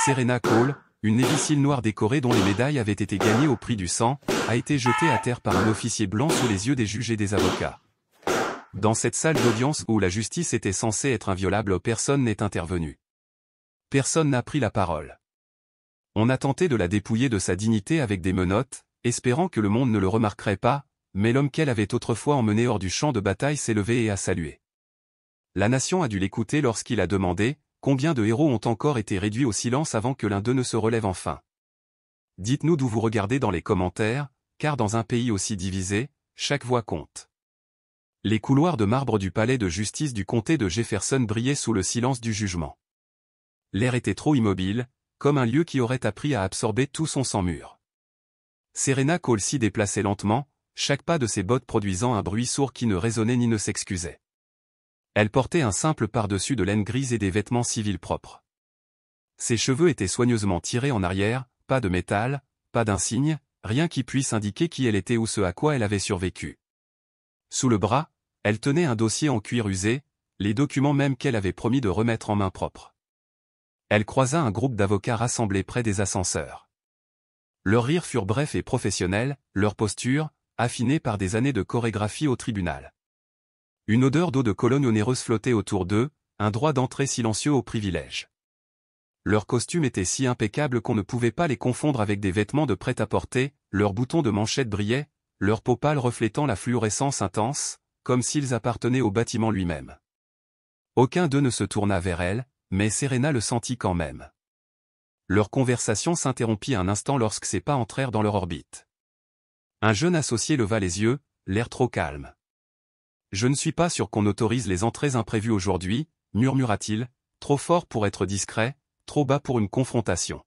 Serena Cole, une Navy noire décorée dont les médailles avaient été gagnées au prix du sang, a été jetée à terre par un officier blanc sous les yeux des juges et des avocats. Dans cette salle d'audience où la justice était censée être inviolable, personne n'est intervenu. Personne n'a pris la parole. On a tenté de la dépouiller de sa dignité avec des menottes, espérant que le monde ne le remarquerait pas, mais l'homme qu'elle avait autrefois emmené hors du champ de bataille s'est levé et a salué. La nation a dû l'écouter lorsqu'il a demandé « Combien de héros ont encore été réduits au silence avant que l'un d'eux ne se relève enfin ?» Dites-nous d'où vous regardez dans les commentaires, car dans un pays aussi divisé, chaque voix compte. Les couloirs de marbre du palais de justice du comté de Jefferson brillaient sous le silence du jugement. L'air était trop immobile, comme un lieu qui aurait appris à absorber tout son sang mûr. Serena Cole s'y déplaçait lentement, chaque pas de ses bottes produisant un bruit sourd qui ne résonnait ni ne s'excusait. Elle portait un simple pardessus de laine grise et des vêtements civils propres. Ses cheveux étaient soigneusement tirés en arrière, pas de métal, pas d'insigne, rien qui puisse indiquer qui elle était ou ce à quoi elle avait survécu. Sous le bras, elle tenait un dossier en cuir usé, les documents même qu'elle avait promis de remettre en main propre. Elle croisa un groupe d'avocats rassemblés près des ascenseurs. Leurs rires furent brefs et professionnels, leur posture, affinée par des années de chorégraphie au tribunal. Une odeur d'eau de Cologne onéreuse flottait autour d'eux, un droit d'entrée silencieux au privilège. Leurs costumes étaient si impeccables qu'on ne pouvait pas les confondre avec des vêtements de prêt-à-porter, leurs boutons de manchette brillaient, leur peau pâle reflétant la fluorescence intense, comme s'ils appartenaient au bâtiment lui-même. Aucun d'eux ne se tourna vers elle, mais Serena le sentit quand même. Leur conversation s'interrompit un instant lorsque ses pas entrèrent dans leur orbite. Un jeune associé leva les yeux, l'air trop calme. « Je ne suis pas sûr qu'on autorise les entrées imprévues aujourd'hui, » murmura-t-il, trop fort pour être discret, trop bas pour une confrontation.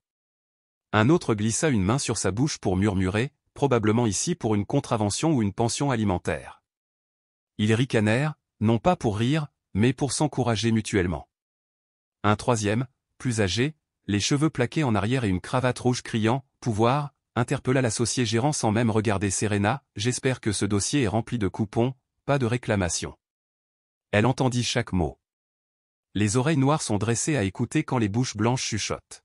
Un autre glissa une main sur sa bouche pour murmurer, probablement ici pour une contravention ou une pension alimentaire. Ils ricanèrent, non pas pour rire, mais pour s'encourager mutuellement. Un troisième, plus âgé, les cheveux plaqués en arrière et une cravate rouge criant « Pouvoir », interpella l'associé gérant sans même regarder Serena, « J'espère que ce dossier est rempli de coupons, pas de réclamations. » Elle entendit chaque mot. Les oreilles noires sont dressées à écouter quand les bouches blanches chuchotent.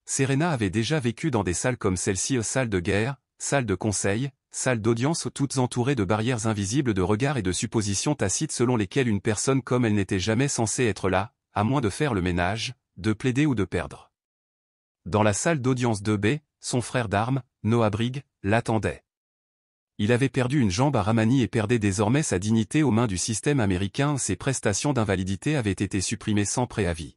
Serena avait déjà vécu dans des salles comme celle-ci, salles de guerre, salles de conseil, salles d'audience toutes entourées de barrières invisibles de regards et de suppositions tacites selon lesquelles une personne comme elle n'était jamais censée être là, à moins de faire le ménage, de plaider ou de perdre. Dans la salle d'audience 2B, son frère d'armes, Noah Brigg, l'attendait. Il avait perdu une jambe à Ramani et perdait désormais sa dignité aux mains du système américain. Ses prestations d'invalidité avaient été supprimées sans préavis.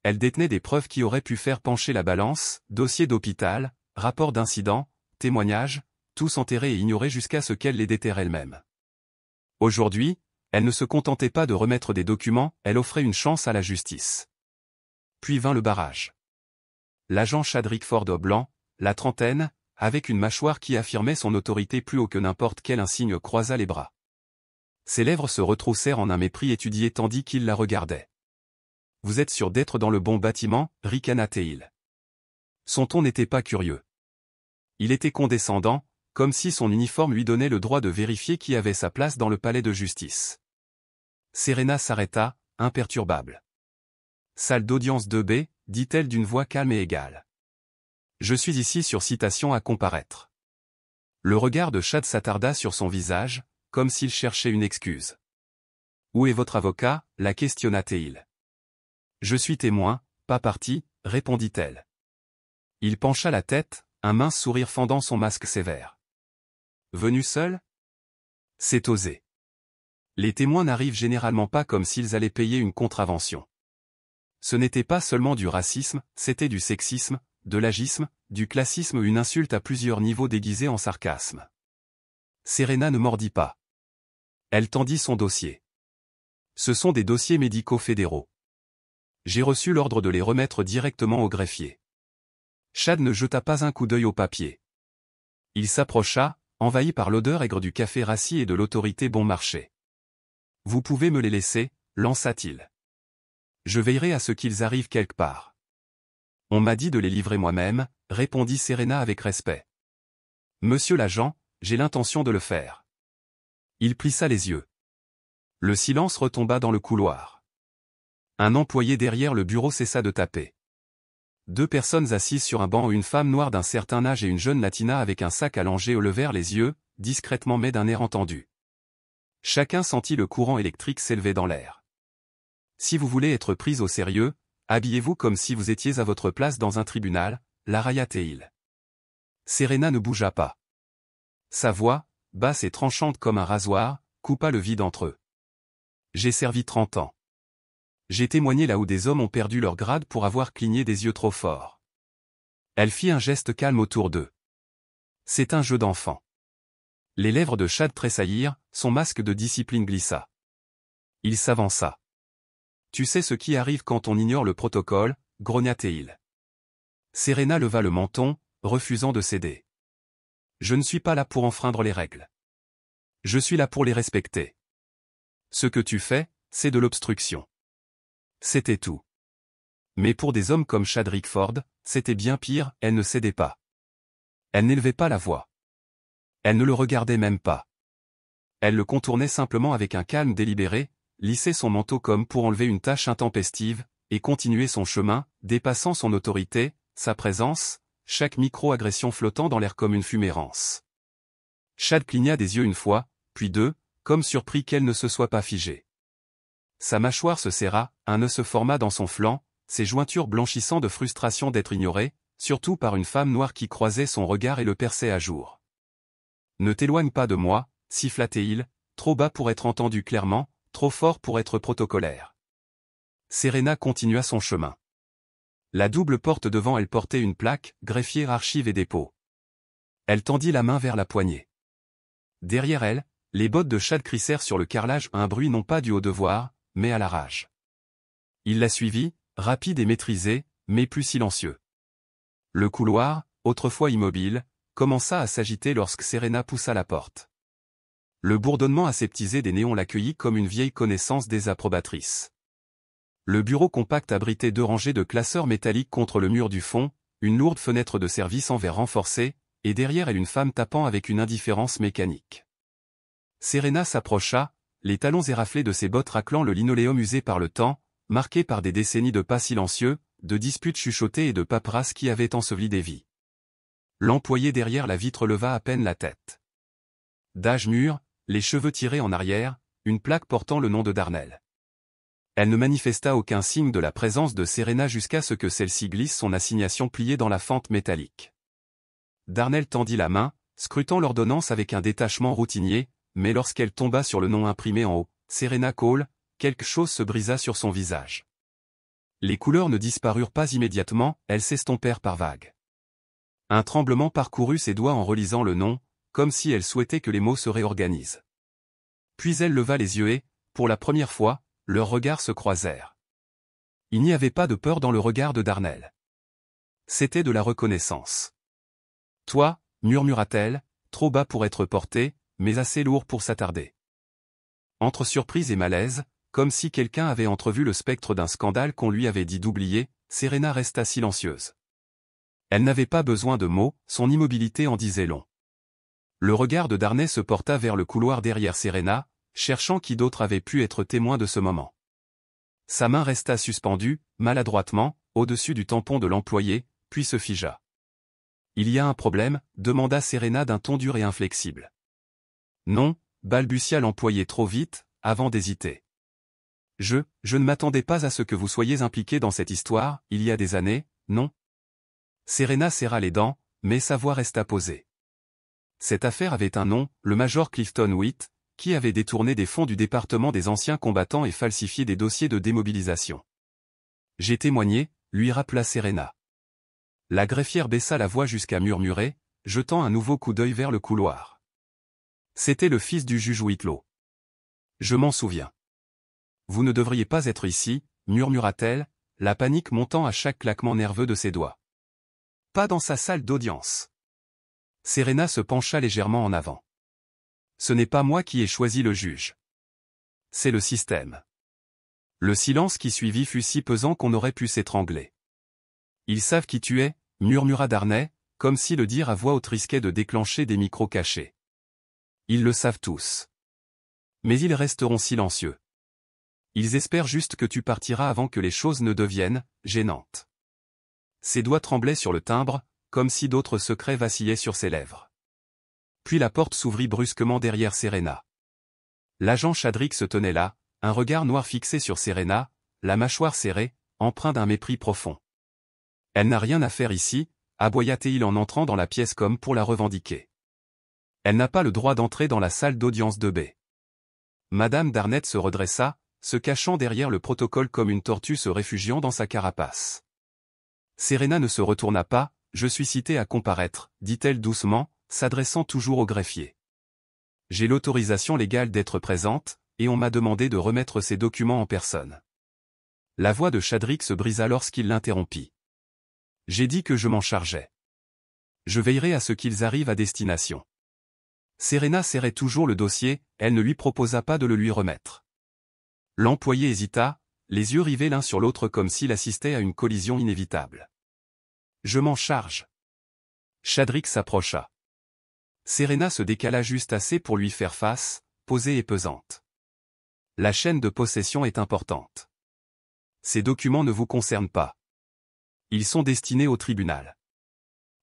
Elle détenait des preuves qui auraient pu faire pencher la balance, dossiers d'hôpital, rapports d'incidents, témoignages, tous enterrés et ignorés jusqu'à ce qu'elle les déterre elle-même. Aujourd'hui, elle ne se contentait pas de remettre des documents, elle offrait une chance à la justice. Puis vint le barrage. L'agent Chadrick Ford blanc, la trentaine, avec une mâchoire qui affirmait son autorité plus haut que n'importe quel insigne, croisa les bras. Ses lèvres se retroussèrent en un mépris étudié tandis qu'il la regardait. « Vous êtes sûr d'être dans le bon bâtiment » ricana-t-il. Son ton n'était pas curieux. Il était condescendant, comme si son uniforme lui donnait le droit de vérifier qui avait sa place dans le palais de justice. Serena s'arrêta, imperturbable. « Salle d'audience 2B, dit-elle d'une voix calme et égale. Je suis ici sur citation à comparaître. Le regard de Chad s'attarda sur son visage, comme s'il cherchait une excuse. Où est votre avocat, la questionna-t-il. Je suis témoin, pas partie, répondit-elle. Il pencha la tête, un mince sourire fendant son masque sévère. Venu seul? C'est osé. Les témoins n'arrivent généralement pas comme s'ils allaient payer une contravention. Ce n'était pas seulement du racisme, c'était du sexisme, de l'agisme, du classisme, une insulte à plusieurs niveaux déguisée en sarcasme. Serena ne mordit pas. Elle tendit son dossier. Ce sont des dossiers médicaux fédéraux. J'ai reçu l'ordre de les remettre directement au greffier. Chad ne jeta pas un coup d'œil au papier. Il s'approcha, envahi par l'odeur aigre du café rassis et de l'autorité bon marché. Vous pouvez me les laisser, lança-t-il. Je veillerai à ce qu'ils arrivent quelque part. On m'a dit de les livrer moi-même, répondit Serena avec respect. Monsieur l'agent, j'ai l'intention de le faire. Il plissa les yeux. Le silence retomba dans le couloir. Un employé derrière le bureau cessa de taper. Deux personnes assises sur un banc, une femme noire d'un certain âge et une jeune latina avec un sac allongé levèrent les yeux, discrètement mais d'un air entendu. Chacun sentit le courant électrique s'élever dans l'air. Si vous voulez être prise au sérieux, habillez-vous comme si vous étiez à votre place dans un tribunal, la Raya-Teil. Serena ne bougea pas. Sa voix, basse et tranchante comme un rasoir, coupa le vide entre eux. J'ai servi 30 ans. J'ai témoigné là où des hommes ont perdu leur grade pour avoir cligné des yeux trop forts. Elle fit un geste calme autour d'eux. C'est un jeu d'enfant. Les lèvres de Chad tressaillirent, son masque de discipline glissa. Il s'avança. Tu sais ce qui arrive quand on ignore le protocole, grogna-t-il. Serena leva le menton, refusant de céder. Je ne suis pas là pour enfreindre les règles. Je suis là pour les respecter. Ce que tu fais, c'est de l'obstruction. C'était tout. Mais pour des hommes comme Chad Rickford, c'était bien pire, elle ne cédait pas. Elle n'élevait pas la voix. Elle ne le regardait même pas. Elle le contournait simplement avec un calme délibéré, lissait son manteau comme pour enlever une tâche intempestive, et continuait son chemin, dépassant son autorité, sa présence, chaque micro-agression flottant dans l'air comme une fumée rance. Chad cligna des yeux une fois, puis deux, comme surpris qu'elle ne se soit pas figée. Sa mâchoire se serra, un nœud se forma dans son flanc, ses jointures blanchissant de frustration d'être ignorées, surtout par une femme noire qui croisait son regard et le perçait à jour. Ne t'éloigne pas de moi, siffla-t-il, trop bas pour être entendu clairement, trop fort pour être protocolaire. Serena continua son chemin. La double porte devant elle portait une plaque, greffier, archives et dépôt. Elle tendit la main vers la poignée. Derrière elle, les bottes de Chad crissèrent sur le carrelage, un bruit non pas dû au devoir, mais à la rage. Il la suivit, rapide et maîtrisé, mais plus silencieux. Le couloir, autrefois immobile, commença à s'agiter lorsque Serena poussa la porte. Le bourdonnement aseptisé des néons l'accueillit comme une vieille connaissance désapprobatrice. Le bureau compact abritait 2 rangées de classeurs métalliques contre le mur du fond, une lourde fenêtre de service en verre renforcé, et derrière elle une femme tapant avec une indifférence mécanique. Serena s'approcha, les talons éraflés de ses bottes raclant le linoléum usé par le temps, marqué par des décennies de pas silencieux, de disputes chuchotées et de paperasses qui avaient enseveli des vies. L'employé derrière la vitre leva à peine la tête. D'âge mûr, les cheveux tirés en arrière, une plaque portant le nom de Darnell. Elle ne manifesta aucun signe de la présence de Serena jusqu'à ce que celle-ci glisse son assignation pliée dans la fente métallique. Darnell tendit la main, scrutant l'ordonnance avec un détachement routinier, mais lorsqu'elle tomba sur le nom imprimé en haut, Serena Cole, quelque chose se brisa sur son visage. Les couleurs ne disparurent pas immédiatement, elles s'estompèrent par vagues. Un tremblement parcourut ses doigts en relisant le nom, comme si elle souhaitait que les mots se réorganisent. Puis elle leva les yeux et, pour la première fois, leurs regards se croisèrent. Il n'y avait pas de peur dans le regard de Darnell. C'était de la reconnaissance. « Toi, murmura-t-elle, trop bas pour être porté, mais assez lourd pour s'attarder. » Entre surprise et malaise, comme si quelqu'un avait entrevu le spectre d'un scandale qu'on lui avait dit d'oublier, Serena resta silencieuse. Elle n'avait pas besoin de mots, son immobilité en disait long. Le regard de Darnell se porta vers le couloir derrière Serena, cherchant qui d'autre avait pu être témoin de ce moment. Sa main resta suspendue, maladroitement, au-dessus du tampon de l'employé, puis se figea. « Il y a un problème ?» demanda Serena d'un ton dur et inflexible. « Non » balbutia l'employé trop vite, avant d'hésiter. « Je ne m'attendais pas à ce que vous soyez impliqué dans cette histoire, il y a des années, non ?» Serena serra les dents, mais sa voix resta posée. Cette affaire avait un nom, le Major Clifton Witt, qui avait détourné des fonds du département des anciens combattants et falsifié des dossiers de démobilisation. « J'ai témoigné » lui rappela Serena. La greffière baissa la voix jusqu'à murmurer, jetant un nouveau coup d'œil vers le couloir. C'était le fils du juge Whitlow. « Je m'en souviens. »« Vous ne devriez pas être ici, » murmura-t-elle, la panique montant à chaque claquement nerveux de ses doigts. « Pas dans sa salle d'audience. » Serena se pencha légèrement en avant. « Ce n'est pas moi qui ai choisi le juge. C'est le système. » Le silence qui suivit fut si pesant qu'on aurait pu s'étrangler. « Ils savent qui tu es » murmura Darnell, comme si le dire à voix haute risquait de déclencher des micros cachés. « Ils le savent tous. Mais ils resteront silencieux. Ils espèrent juste que tu partiras avant que les choses ne deviennent gênantes. » Ses doigts tremblaient sur le timbre, comme si d'autres secrets vacillaient sur ses lèvres. Puis la porte s'ouvrit brusquement derrière Serena. L'agent Chadrick se tenait là, un regard noir fixé sur Serena, la mâchoire serrée, empreint d'un mépris profond. Elle n'a rien à faire ici, aboya-t-il en entrant dans la pièce comme pour la revendiquer. Elle n'a pas le droit d'entrer dans la salle d'audience de B. Madame Darnett se redressa, se cachant derrière le protocole comme une tortue se réfugiant dans sa carapace. Serena ne se retourna pas, « Je suis citée à comparaître », dit-elle doucement, s'adressant toujours au greffier. « J'ai l'autorisation légale d'être présente, et on m'a demandé de remettre ces documents en personne. » La voix de Chadrick se brisa lorsqu'il l'interrompit. « J'ai dit que je m'en chargeais. Je veillerai à ce qu'ils arrivent à destination. » Serena serrait toujours le dossier, elle ne lui proposa pas de le lui remettre. L'employé hésita, les yeux rivés l'un sur l'autre comme s'il assistait à une collision inévitable. « Je m'en charge. » Chadrick s'approcha. Serena se décala juste assez pour lui faire face, posée et pesante. « La chaîne de possession est importante. Ces documents ne vous concernent pas. Ils sont destinés au tribunal. »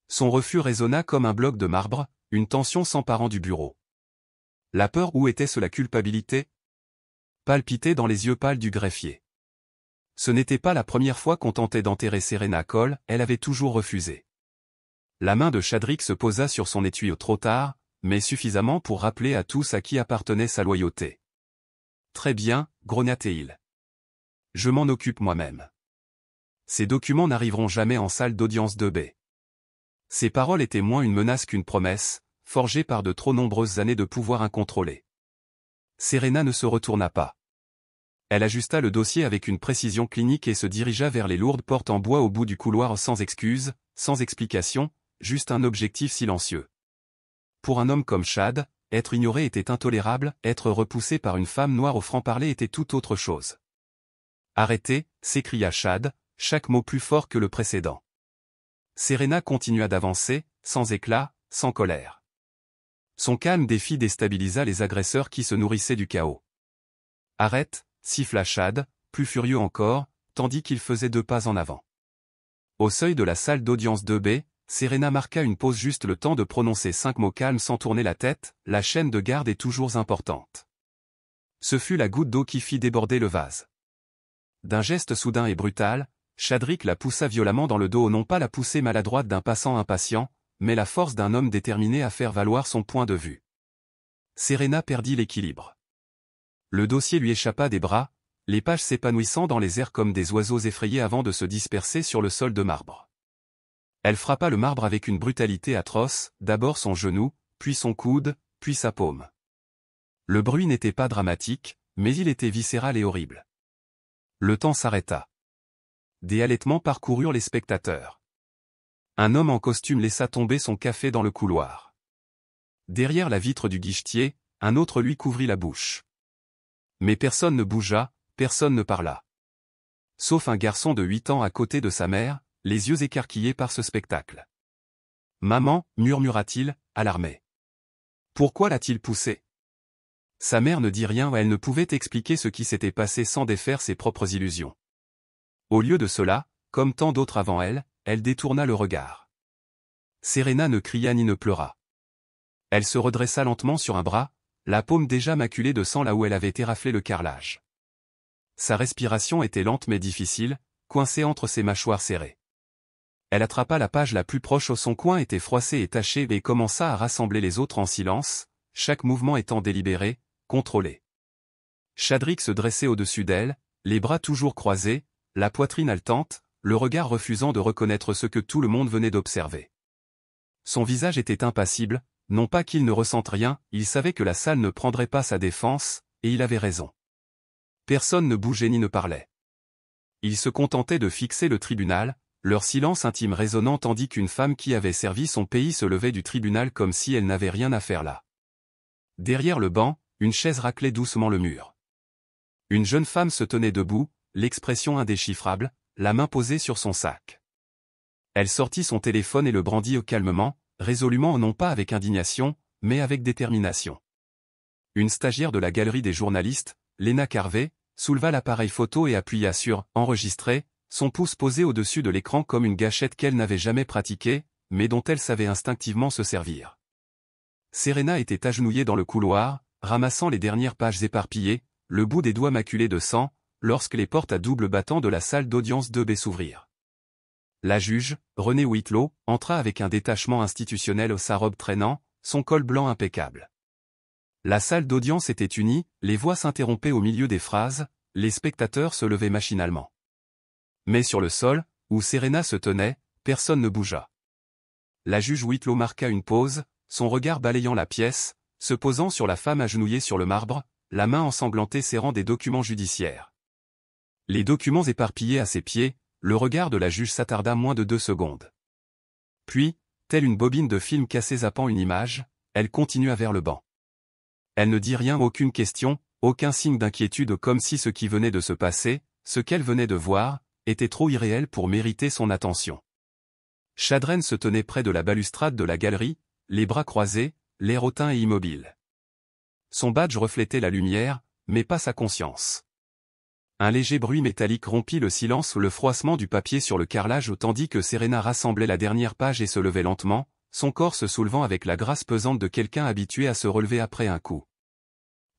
Son refus résonna comme un bloc de marbre, une tension s'emparant du bureau. La peur ou était-ce la culpabilité? Palpitait dans les yeux pâles du greffier. Ce n'était pas la première fois qu'on tentait d'enterrer Serena Cole, elle avait toujours refusé. La main de Chadrick se posa sur son étui trop tard, mais suffisamment pour rappeler à tous à qui appartenait sa loyauté. « Très bien, grogna-t-il. Je m'en occupe moi-même. Ces documents n'arriveront jamais en salle d'audience de B. » Ces paroles étaient moins une menace qu'une promesse, forgée par de trop nombreuses années de pouvoir incontrôlé. Serena ne se retourna pas. Elle ajusta le dossier avec une précision clinique et se dirigea vers les lourdes portes en bois au bout du couloir sans excuse, sans explication, juste un objectif silencieux. Pour un homme comme Chad, être ignoré était intolérable, être repoussé par une femme noire au franc-parler était tout autre chose. « Arrêtez » s'écria Chad, chaque mot plus fort que le précédent. Serena continua d'avancer, sans éclat, sans colère. Son calme défi déstabilisa les agresseurs qui se nourrissaient du chaos. « Arrête » siffla Chad, plus furieux encore, tandis qu'il faisait 2 pas en avant. Au seuil de la salle d'audience 2B, Serena marqua une pause juste le temps de prononcer 5 mots calmes sans tourner la tête, la chaîne de garde est toujours importante. Ce fut la goutte d'eau qui fit déborder le vase. D'un geste soudain et brutal, Chadrick la poussa violemment dans le dos, non pas la poussée maladroite d'un passant impatient, mais la force d'un homme déterminé à faire valoir son point de vue. Serena perdit l'équilibre. Le dossier lui échappa des bras, les pages s'épanouissant dans les airs comme des oiseaux effrayés avant de se disperser sur le sol de marbre. Elle frappa le marbre avec une brutalité atroce, d'abord son genou, puis son coude, puis sa paume. Le bruit n'était pas dramatique, mais il était viscéral et horrible. Le temps s'arrêta. Des halètements parcoururent les spectateurs. Un homme en costume laissa tomber son café dans le couloir. Derrière la vitre du guichetier, un autre lui couvrit la bouche. Mais personne ne bougea, personne ne parla. Sauf un garçon de 8 ans à côté de sa mère, les yeux écarquillés par ce spectacle. « Maman » murmura-t-il, alarmé. Pourquoi l'a-t-il poussé? Sa mère ne dit rien, elle ne pouvait expliquer ce qui s'était passé sans défaire ses propres illusions. Au lieu de cela, comme tant d'autres avant elle, elle détourna le regard. Serena ne cria ni ne pleura. Elle se redressa lentement sur un bras, la paume déjà maculée de sang là où elle avait éraflé le carrelage. Sa respiration était lente mais difficile, coincée entre ses mâchoires serrées. Elle attrapa la page la plus proche où son coin était froissé et taché et commença à rassembler les autres en silence, chaque mouvement étant délibéré, contrôlé. Chadrick se dressait au-dessus d'elle, les bras toujours croisés, la poitrine haletante, le regard refusant de reconnaître ce que tout le monde venait d'observer. Son visage était impassible, non pas qu'il ne ressente rien, il savait que la salle ne prendrait pas sa défense, et il avait raison. Personne ne bougeait ni ne parlait. Ils se contentaient de fixer le tribunal, leur silence intime résonnant tandis qu'une femme qui avait servi son pays se levait du tribunal comme si elle n'avait rien à faire là. Derrière le banc, une chaise raclait doucement le mur. Une jeune femme se tenait debout, l'expression indéchiffrable, la main posée sur son sac. Elle sortit son téléphone et le brandit calmement, résolument non pas avec indignation, mais avec détermination. Une stagiaire de la galerie des journalistes, Lena Carvey, souleva l'appareil photo et appuya sur « Enregistrer », son pouce posé au-dessus de l'écran comme une gâchette qu'elle n'avait jamais pratiquée, mais dont elle savait instinctivement se servir. Serena était agenouillée dans le couloir, ramassant les dernières pages éparpillées, le bout des doigts maculés de sang, lorsque les portes à double battant de la salle d'audience 2B s'ouvrirent. La juge, Renée Whitlow, entra avec un détachement institutionnel, sa robe traînant, son col blanc impeccable. La salle d'audience était unie, les voix s'interrompaient au milieu des phrases, les spectateurs se levaient machinalement. Mais sur le sol, où Serena se tenait, personne ne bougea. La juge Whitlow marqua une pause, son regard balayant la pièce, se posant sur la femme agenouillée sur le marbre, la main ensanglantée serrant des documents judiciaires. Les documents éparpillés à ses pieds, le regard de la juge s'attarda moins de 2 secondes. Puis, telle une bobine de film cassé zappant une image, elle continua vers le banc. Elle ne dit rien, aucune question, aucun signe d'inquiétude, comme si ce qui venait de se passer, ce qu'elle venait de voir, était trop irréel pour mériter son attention. Chadren se tenait près de la balustrade de la galerie, les bras croisés, l'air hautain et immobile. Son badge reflétait la lumière, mais pas sa conscience. Un léger bruit métallique rompit le silence, le froissement du papier sur le carrelage, tandis que Serena rassemblait la dernière page et se levait lentement, son corps se soulevant avec la grâce pesante de quelqu'un habitué à se relever après un coup.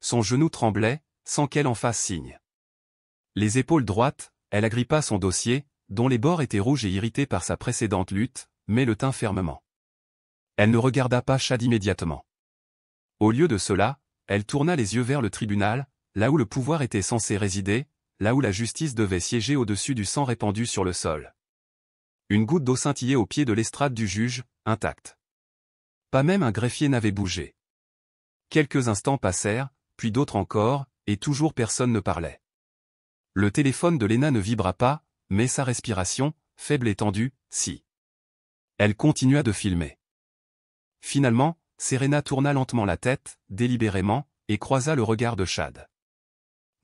Son genou tremblait, sans qu'elle en fasse signe. Les épaules droites, elle agrippa son dossier, dont les bords étaient rouges et irrités par sa précédente lutte, mais le tint fermement. Elle ne regarda pas Chad immédiatement. Au lieu de cela, elle tourna les yeux vers le tribunal, là où le pouvoir était censé résider, là où la justice devait siéger au-dessus du sang répandu sur le sol. Une goutte d'eau scintillait au pied de l'estrade du juge, intacte. Pas même un greffier n'avait bougé. Quelques instants passèrent, puis d'autres encore, et toujours personne ne parlait. Le téléphone de Lena ne vibra pas, mais sa respiration, faible et tendue, si. Elle continua de filmer. Finalement, Serena tourna lentement la tête, délibérément, et croisa le regard de Chad.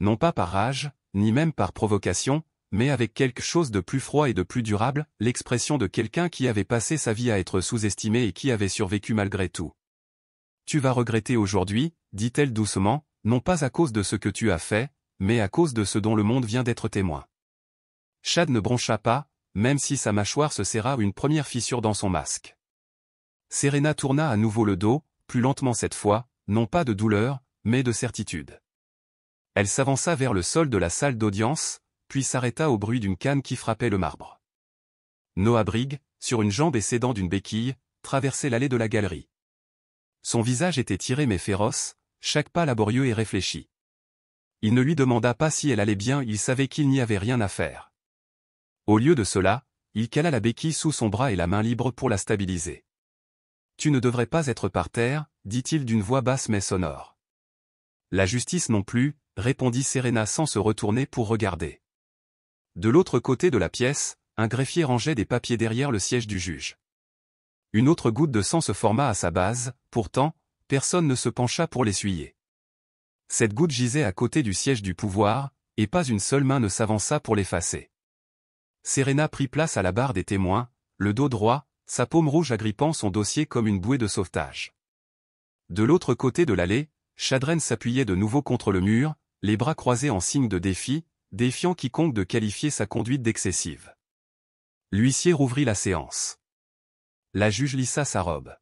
Non pas par rage, ni même par provocation, mais avec quelque chose de plus froid et de plus durable, l'expression de quelqu'un qui avait passé sa vie à être sous-estimé et qui avait survécu malgré tout. « Tu vas regretter aujourd'hui, dit-elle doucement, non pas à cause de ce que tu as fait, mais à cause de ce dont le monde vient d'être témoin. » Chad ne broncha pas, même si sa mâchoire se serra, une première fissure dans son masque. Serena tourna à nouveau le dos, plus lentement cette fois, non pas de douleur, mais de certitude. Elle s'avança vers le sol de la salle d'audience, puis s'arrêta au bruit d'une canne qui frappait le marbre. Noah Brigg, sur une jambe et s'aidant d'une béquille, traversait l'allée de la galerie. Son visage était tiré mais féroce, chaque pas laborieux et réfléchi. Il ne lui demanda pas si elle allait bien, il savait qu'il n'y avait rien à faire. Au lieu de cela, il cala la béquille sous son bras et la main libre pour la stabiliser. « Tu ne devrais pas être par terre, dit-il d'une voix basse mais sonore. »« La justice non plus, » répondit Serena sans se retourner pour regarder. De l'autre côté de la pièce, un greffier rangeait des papiers derrière le siège du juge. Une autre goutte de sang se forma à sa base, pourtant, personne ne se pencha pour l'essuyer. Cette goutte gisait à côté du siège du pouvoir, et pas une seule main ne s'avança pour l'effacer. Serena prit place à la barre des témoins, le dos droit, sa paume rouge agrippant son dossier comme une bouée de sauvetage. De l'autre côté de l'allée, Chadren s'appuyait de nouveau contre le mur, les bras croisés en signe de défi, défiant quiconque de qualifier sa conduite d'excessive. L'huissier rouvrit la séance. La juge lissa sa robe.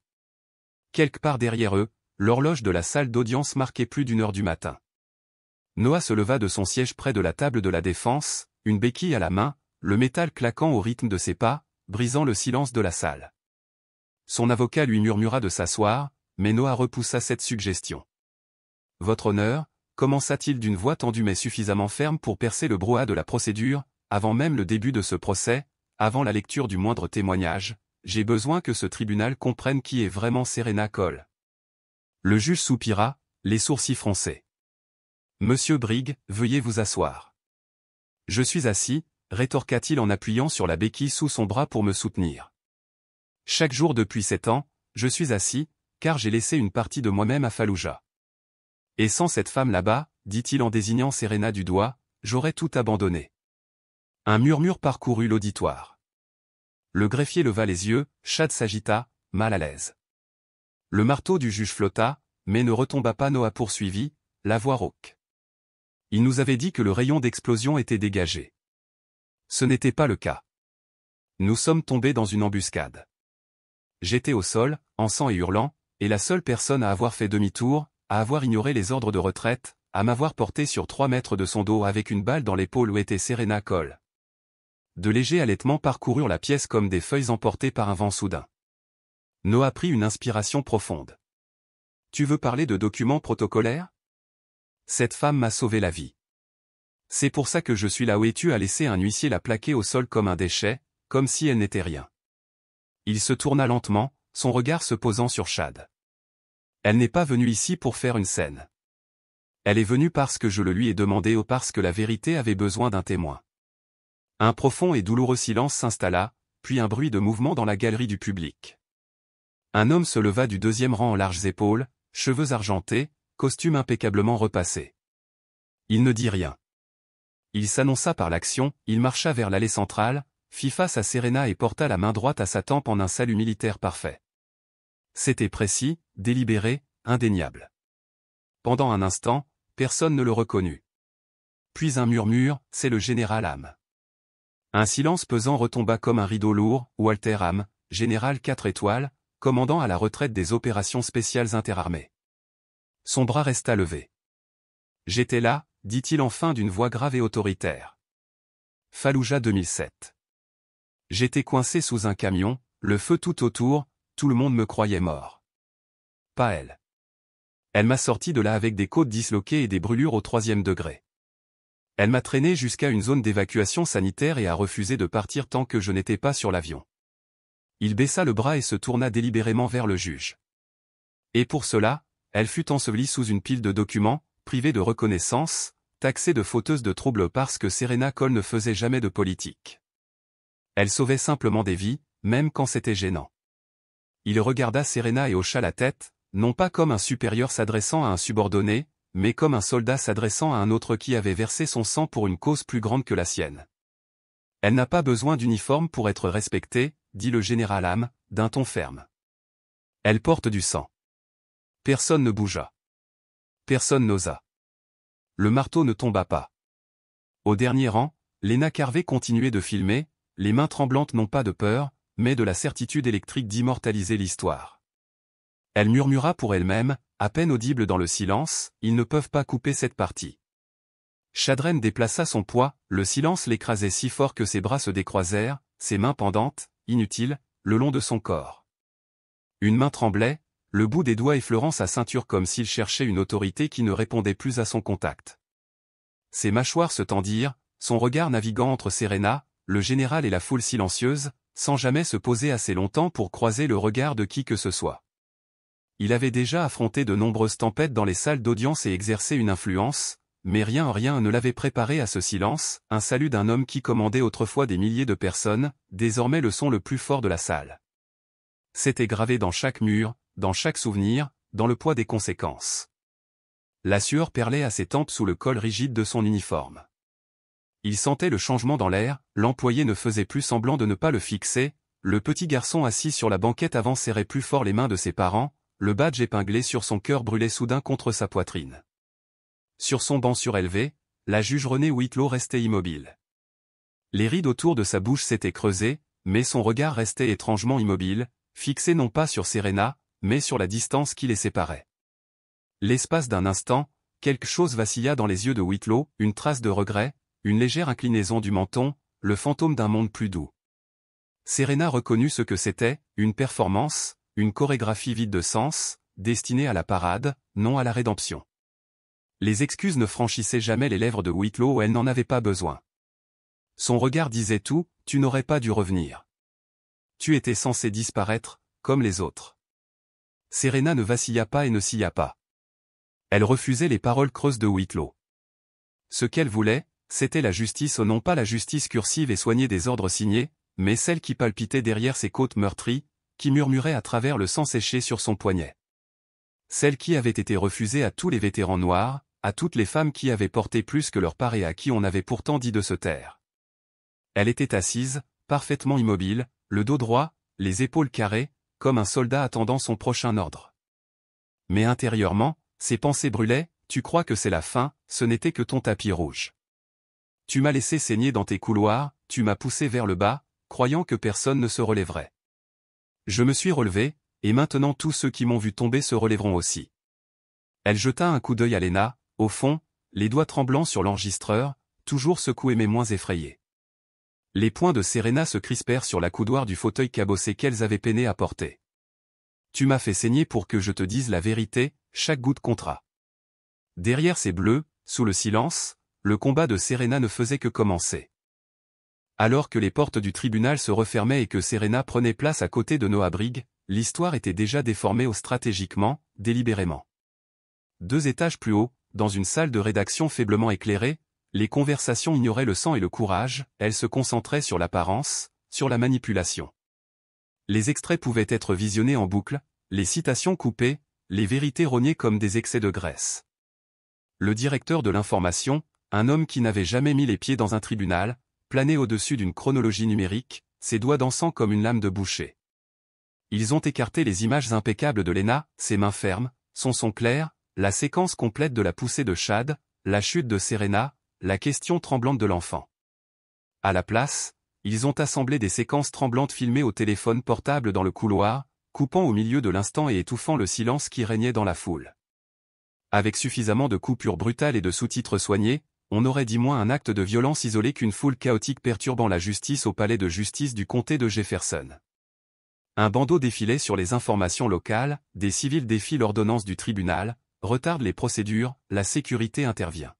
Quelque part derrière eux, l'horloge de la salle d'audience marquait plus d'1 heure du matin. Noah se leva de son siège près de la table de la défense, une béquille à la main, le métal claquant au rythme de ses pas, brisant le silence de la salle. Son avocat lui murmura de s'asseoir, mais Noah repoussa cette suggestion. « Votre honneur » commença-t-il d'une voix tendue mais suffisamment ferme pour percer le brouhaha de la procédure, avant même le début de ce procès, avant la lecture du moindre témoignage, j'ai besoin que ce tribunal comprenne qui est vraiment Serena Cole. Le juge soupira, les sourcils froncés. Monsieur Brigg, veuillez vous asseoir. Je suis assis, rétorqua-t-il en appuyant sur la béquille sous son bras pour me soutenir. Chaque jour depuis 7 ans, je suis assis, car j'ai laissé une partie de moi-même à Fallujah. Et sans cette femme là-bas, dit-il en désignant Serena du doigt, j'aurais tout abandonné. Un murmure parcourut l'auditoire. Le greffier leva les yeux, Chad s'agita, mal à l'aise. Le marteau du juge flotta, mais ne retomba pas. Noah poursuivit, la voix rauque. Il nous avait dit que le rayon d'explosion était dégagé. Ce n'était pas le cas. Nous sommes tombés dans une embuscade. J'étais au sol, en sang et hurlant, et la seule personne à avoir fait demi-tour, à avoir ignoré les ordres de retraite, à m'avoir porté sur 3 mètres de son dos avec une balle dans l'épaule où était Serena Cole. De légers halètements parcoururent la pièce comme des feuilles emportées par un vent soudain. Noah prit une inspiration profonde. « Tu veux parler de documents protocolaires ? Cette femme m'a sauvé la vie. C'est pour ça que je suis là où tu as laissé un huissier la plaquer au sol comme un déchet, comme si elle n'était rien. » Il se tourna lentement, son regard se posant sur Chad. « Elle n'est pas venue ici pour faire une scène. Elle est venue parce que je le lui ai demandé ou parce que la vérité avait besoin d'un témoin. » Un profond et douloureux silence s'installa, puis un bruit de mouvement dans la galerie du public. Un homme se leva du 2e rang en larges épaules, cheveux argentés, costume impeccablement repassé. Il ne dit rien. Il s'annonça par l'action, il marcha vers l'allée centrale, fit face à Serena et porta la main droite à sa tempe en un salut militaire parfait. C'était précis, délibéré, indéniable. Pendant un instant, personne ne le reconnut. Puis un murmure, « C'est le général Ham ». Un silence pesant retomba comme un rideau lourd, Walter Ham, général 4 étoiles, commandant à la retraite des opérations spéciales interarmées. Son bras resta levé. « J'étais là », dit-il enfin d'une voix grave et autoritaire. Fallujah 2007. J'étais coincé sous un camion, le feu tout autour, tout le monde me croyait mort. Pas elle. Elle m'a sorti de là avec des côtes disloquées et des brûlures au 3e degré. Elle m'a traîné jusqu'à une zone d'évacuation sanitaire et a refusé de partir tant que je n'étais pas sur l'avion. Il baissa le bras et se tourna délibérément vers le juge. Et pour cela, elle fut ensevelie sous une pile de documents, privée de reconnaissance, taxée de fauteuse de troubles parce que Serena Cole ne faisait jamais de politique. Elle sauvait simplement des vies, même quand c'était gênant. Il regarda Serena et hocha la tête, non pas comme un supérieur s'adressant à un subordonné, mais comme un soldat s'adressant à un autre qui avait versé son sang pour une cause plus grande que la sienne. Elle n'a pas besoin d'uniforme pour être respectée, dit le général Ham, d'un ton ferme. Elle porte du sang. Personne ne bougea. Personne n'osa. Le marteau ne tomba pas. Au dernier rang, Lena Carvey continuait de filmer, les mains tremblantes non pas de peur, mais de la certitude électrique d'immortaliser l'histoire. Elle murmura pour elle-même, à peine audible dans le silence, « Ils ne peuvent pas couper cette partie. » Chadren déplaça son poids, le silence l'écrasait si fort que ses bras se décroisèrent, ses mains pendantes, inutiles, le long de son corps. Une main tremblait, le bout des doigts effleurant sa ceinture comme s'il cherchait une autorité qui ne répondait plus à son contact. Ses mâchoires se tendirent, son regard naviguant entre Serena, le général et la foule silencieuse, sans jamais se poser assez longtemps pour croiser le regard de qui que ce soit. Il avait déjà affronté de nombreuses tempêtes dans les salles d'audience et exercé une influence, mais rien ne l'avait préparé à ce silence, un salut d'un homme qui commandait autrefois des milliers de personnes, désormais le son le plus fort de la salle. C'était gravé dans chaque mur, dans chaque souvenir, dans le poids des conséquences. La sueur perlait à ses tempes sous le col rigide de son uniforme. Il sentait le changement dans l'air, l'employé ne faisait plus semblant de ne pas le fixer, le petit garçon assis sur la banquette avant serrait plus fort les mains de ses parents, le badge épinglé sur son cœur brûlait soudain contre sa poitrine. Sur son banc surélevé, la juge Renée Whitlow restait immobile. Les rides autour de sa bouche s'étaient creusées, mais son regard restait étrangement immobile, fixé non pas sur Serena, mais sur la distance qui les séparait. L'espace d'un instant, quelque chose vacilla dans les yeux de Whitlow, une trace de regret, une légère inclinaison du menton, le fantôme d'un monde plus doux. Serena reconnut ce que c'était, une performance, une chorégraphie vide de sens, destinée à la parade, non à la rédemption. Les excuses ne franchissaient jamais les lèvres de Whitlow où elle n'en avait pas besoin. Son regard disait tout, tu n'aurais pas dû revenir. Tu étais censé disparaître, comme les autres. Serena ne vacilla pas et ne scia pas. Elle refusait les paroles creuses de Whitlow. Ce qu'elle voulait, c'était la justice, non pas la justice cursive et soignée des ordres signés, mais celle qui palpitait derrière ses côtes meurtries, qui murmurait à travers le sang séché sur son poignet. Celle qui avait été refusée à tous les vétérans noirs, à toutes les femmes qui avaient porté plus que leur part et à qui on avait pourtant dit de se taire. Elle était assise, parfaitement immobile, le dos droit, les épaules carrées, comme un soldat attendant son prochain ordre. Mais intérieurement, ses pensées brûlaient, tu crois que c'est la fin, ce n'était que ton tapis rouge. Tu m'as laissé saigner dans tes couloirs, tu m'as poussé vers le bas, croyant que personne ne se relèverait. Je me suis relevé, et maintenant tous ceux qui m'ont vu tomber se relèveront aussi. Elle jeta un coup d'œil à Lena, au fond, les doigts tremblants sur l'enregistreur, toujours secoués mais moins effrayés. Les poings de Serena se crispèrent sur la coudoir du fauteuil cabossé qu'elles avaient peiné à porter. Tu m'as fait saigner pour que je te dise la vérité, chaque goutte comptera. Derrière ses bleus, sous le silence, le combat de Serena ne faisait que commencer. Alors que les portes du tribunal se refermaient et que Serena prenait place à côté de Noah Brigg, l'histoire était déjà déformée stratégiquement, délibérément. 2 étages plus haut, dans une salle de rédaction faiblement éclairée, les conversations ignoraient le sang et le courage, elles se concentraient sur l'apparence, sur la manipulation. Les extraits pouvaient être visionnés en boucle, les citations coupées, les vérités rognées comme des excès de graisse. Le directeur de l'information, un homme qui n'avait jamais mis les pieds dans un tribunal, planait au-dessus d'une chronologie numérique, ses doigts dansant comme une lame de boucher. Ils ont écarté les images impeccables de Lena, ses mains fermes, son son clair, la séquence complète de la poussée de Chad, la chute de Serena, la question tremblante de l'enfant. À la place, ils ont assemblé des séquences tremblantes filmées au téléphone portable dans le couloir, coupant au milieu de l'instant et étouffant le silence qui régnait dans la foule. Avec suffisamment de coupures brutales et de sous-titres soignés, on aurait dit moins un acte de violence isolé qu'une foule chaotique perturbant la justice au palais de justice du comté de Jefferson. Un bandeau défilait sur les informations locales, des civils défient l'ordonnance du tribunal, retardent les procédures, la sécurité intervient.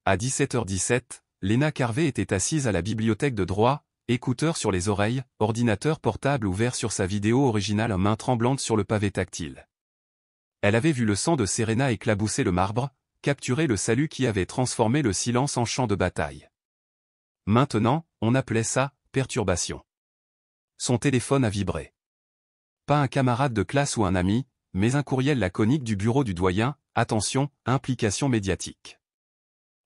À 17h17, Lena Carvey était assise à la bibliothèque de droit, écouteurs sur les oreilles, ordinateur portable ouvert sur sa vidéo originale, main tremblante sur le pavé tactile. Elle avait vu le sang de Serena éclabousser le marbre, capturer le salut qui avait transformé le silence en champ de bataille. Maintenant, on appelait ça « perturbation ». Son téléphone a vibré. Pas un camarade de classe ou un ami, mais un courriel laconique du bureau du doyen, attention, implication médiatique.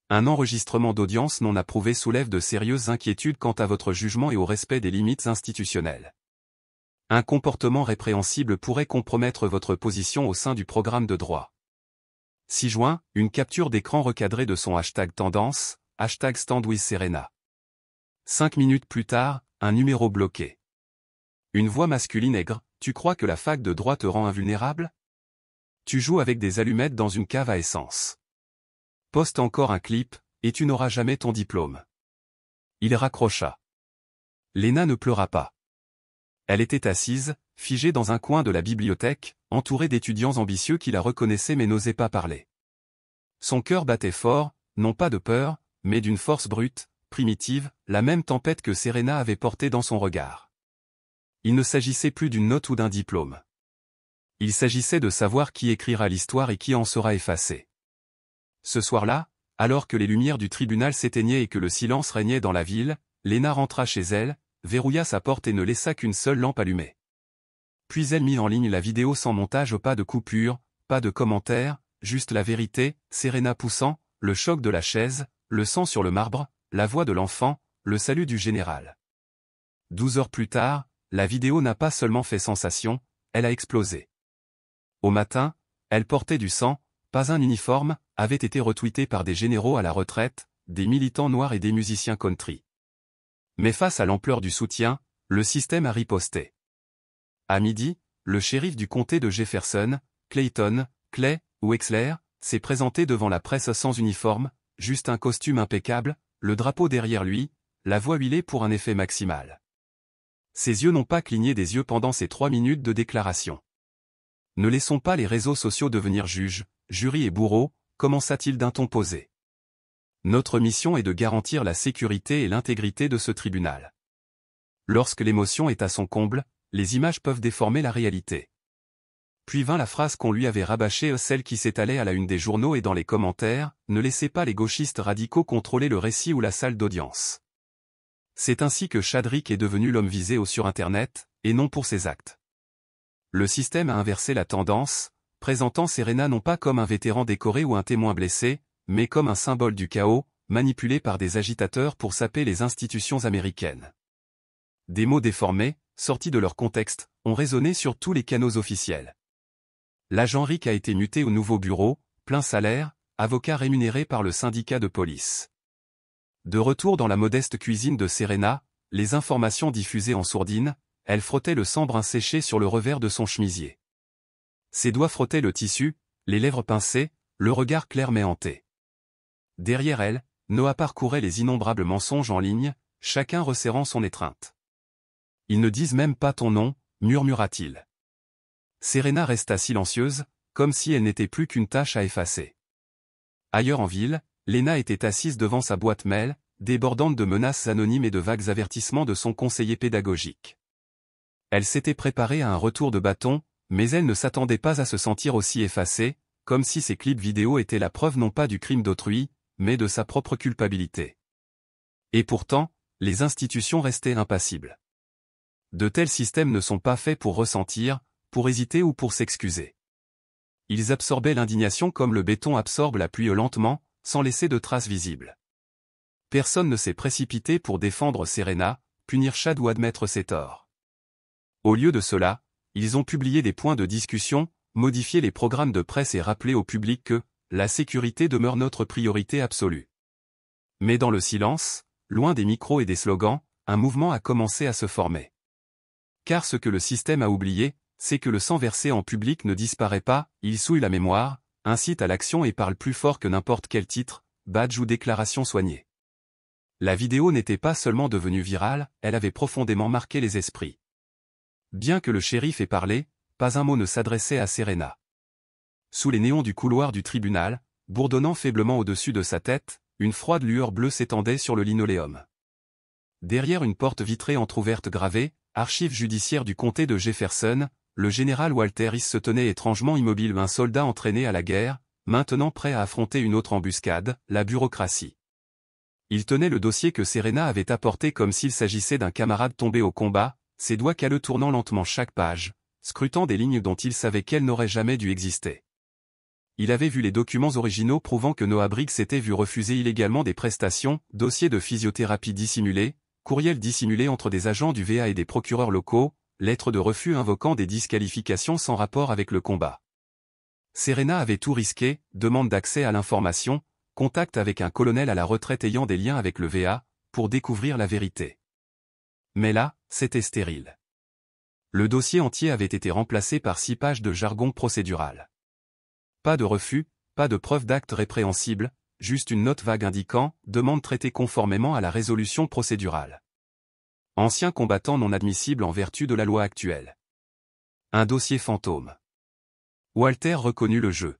Un enregistrement d'audience non approuvé soulève de sérieuses inquiétudes quant à votre jugement et au respect des limites institutionnelles. Un comportement répréhensible pourrait compromettre votre position au sein du programme de droit. 6 juin, une capture d'écran recadrée de son hashtag tendance, hashtag #StandWithSerena. 5 minutes plus tard, un numéro bloqué. Une voix masculine aigre, tu crois que la fac de droit te rend invulnérable? Tu joues avec des allumettes dans une cave à essence. Poste encore un clip, et tu n'auras jamais ton diplôme. Il raccrocha. Lena ne pleura pas. Elle était assise, figée dans un coin de la bibliothèque, entourée d'étudiants ambitieux qui la reconnaissaient mais n'osaient pas parler. Son cœur battait fort, non pas de peur, mais d'une force brute, primitive, la même tempête que Serena avait portée dans son regard. Il ne s'agissait plus d'une note ou d'un diplôme. Il s'agissait de savoir qui écrira l'histoire et qui en sera effacé. Ce soir-là, alors que les lumières du tribunal s'éteignaient et que le silence régnait dans la ville, Lena rentra chez elle, verrouilla sa porte et ne laissa qu'une seule lampe allumée. Puis elle mit en ligne la vidéo sans montage, pas de coupure, pas de commentaires, juste la vérité, Serena poussant, le choc de la chaise, le sang sur le marbre, la voix de l'enfant, le salut du général. 12 heures plus tard, la vidéo n'a pas seulement fait sensation, elle a explosé. Au matin, elle portait du sang, pas un uniforme, avait été retweetée par des généraux à la retraite, des militants noirs et des musiciens country. Mais face à l'ampleur du soutien, le système a riposté. À midi, le shérif du comté de Jefferson, Clayton, Clay, ou Wexler, s'est présenté devant la presse sans uniforme, juste un costume impeccable, le drapeau derrière lui, la voix huilée pour un effet maximal. Ses yeux n'ont pas cligné des yeux pendant ces 3 minutes de déclaration. Ne laissons pas les réseaux sociaux devenir juges, jury et bourreaux, commença-t-il d'un ton posé. Notre mission est de garantir la sécurité et l'intégrité de ce tribunal. Lorsque l'émotion est à son comble, les images peuvent déformer la réalité. Puis vint la phrase qu'on lui avait rabâchée, celle qui s'étalait à la une des journaux et dans les commentaires, ne laissez pas les gauchistes radicaux contrôler le récit ou la salle d'audience. C'est ainsi que Chadrick est devenu l'homme visé sur Internet, et non pour ses actes. Le système a inversé la tendance, présentant Serena non pas comme un vétéran décoré ou un témoin blessé, mais comme un symbole du chaos, manipulé par des agitateurs pour saper les institutions américaines. Des mots déformés, sortis de leur contexte, ont résonné sur tous les canaux officiels. L'agent Rick a été muté au nouveau bureau, plein salaire, avocat rémunéré par le syndicat de police. De retour dans la modeste cuisine de Serena, les informations diffusées en sourdine, elle frottait le sang brun séché sur le revers de son chemisier. Ses doigts frottaient le tissu, les lèvres pincées, le regard clair mais hanté. Derrière elle, Noah parcourait les innombrables mensonges en ligne, chacun resserrant son étreinte. « Ils ne disent même pas ton nom », murmura-t-il. Serena resta silencieuse, comme si elle n'était plus qu'une tâche à effacer. Ailleurs en ville, Lena était assise devant sa boîte mail, débordante de menaces anonymes et de vagues avertissements de son conseiller pédagogique. Elle s'était préparée à un retour de bâton, mais elle ne s'attendait pas à se sentir aussi effacée, comme si ces clips vidéo étaient la preuve non pas du crime d'autrui, mais de sa propre culpabilité. Et pourtant, les institutions restaient impassibles. De tels systèmes ne sont pas faits pour ressentir, pour hésiter ou pour s'excuser. Ils absorbaient l'indignation comme le béton absorbe la pluie lentement, sans laisser de traces visibles. Personne ne s'est précipité pour défendre Serena, punir Chad ou admettre ses torts. Au lieu de cela, ils ont publié des points de discussion, modifié les programmes de presse et rappelé au public que la sécurité demeure notre priorité absolue. Mais dans le silence, loin des micros et des slogans, un mouvement a commencé à se former. Car ce que le système a oublié, c'est que le sang versé en public ne disparaît pas, il souille la mémoire, incite à l'action et parle plus fort que n'importe quel titre, badge ou déclaration soignée. La vidéo n'était pas seulement devenue virale, elle avait profondément marqué les esprits. Bien que le shérif ait parlé, pas un mot ne s'adressait à Serena. Sous les néons du couloir du tribunal, bourdonnant faiblement au-dessus de sa tête, une froide lueur bleue s'étendait sur le linoléum. Derrière une porte vitrée entr'ouverte gravée, archives judiciaires du comté de Jefferson, le général Walter Hiss se tenait étrangement immobile, un soldat entraîné à la guerre, maintenant prêt à affronter une autre embuscade, la bureaucratie. Il tenait le dossier que Serena avait apporté comme s'il s'agissait d'un camarade tombé au combat, ses doigts calleux tournant lentement chaque page, scrutant des lignes dont il savait qu'elles n'auraient jamais dû exister. Il avait vu les documents originaux prouvant que Noah Briggs s'était vu refuser illégalement des prestations, dossiers de physiothérapie dissimulés, courriels dissimulés entre des agents du VA et des procureurs locaux, lettres de refus invoquant des disqualifications sans rapport avec le combat. Serena avait tout risqué, demande d'accès à l'information, contact avec un colonel à la retraite ayant des liens avec le VA, pour découvrir la vérité. Mais là, c'était stérile. Le dossier entier avait été remplacé par 6 pages de jargon procédural. Pas de refus, pas de preuve d'acte répréhensible, juste une note vague indiquant « demande traitée conformément à la résolution procédurale ». Ancien combattant non admissible en vertu de la loi actuelle. Un dossier fantôme. Walter reconnut le jeu.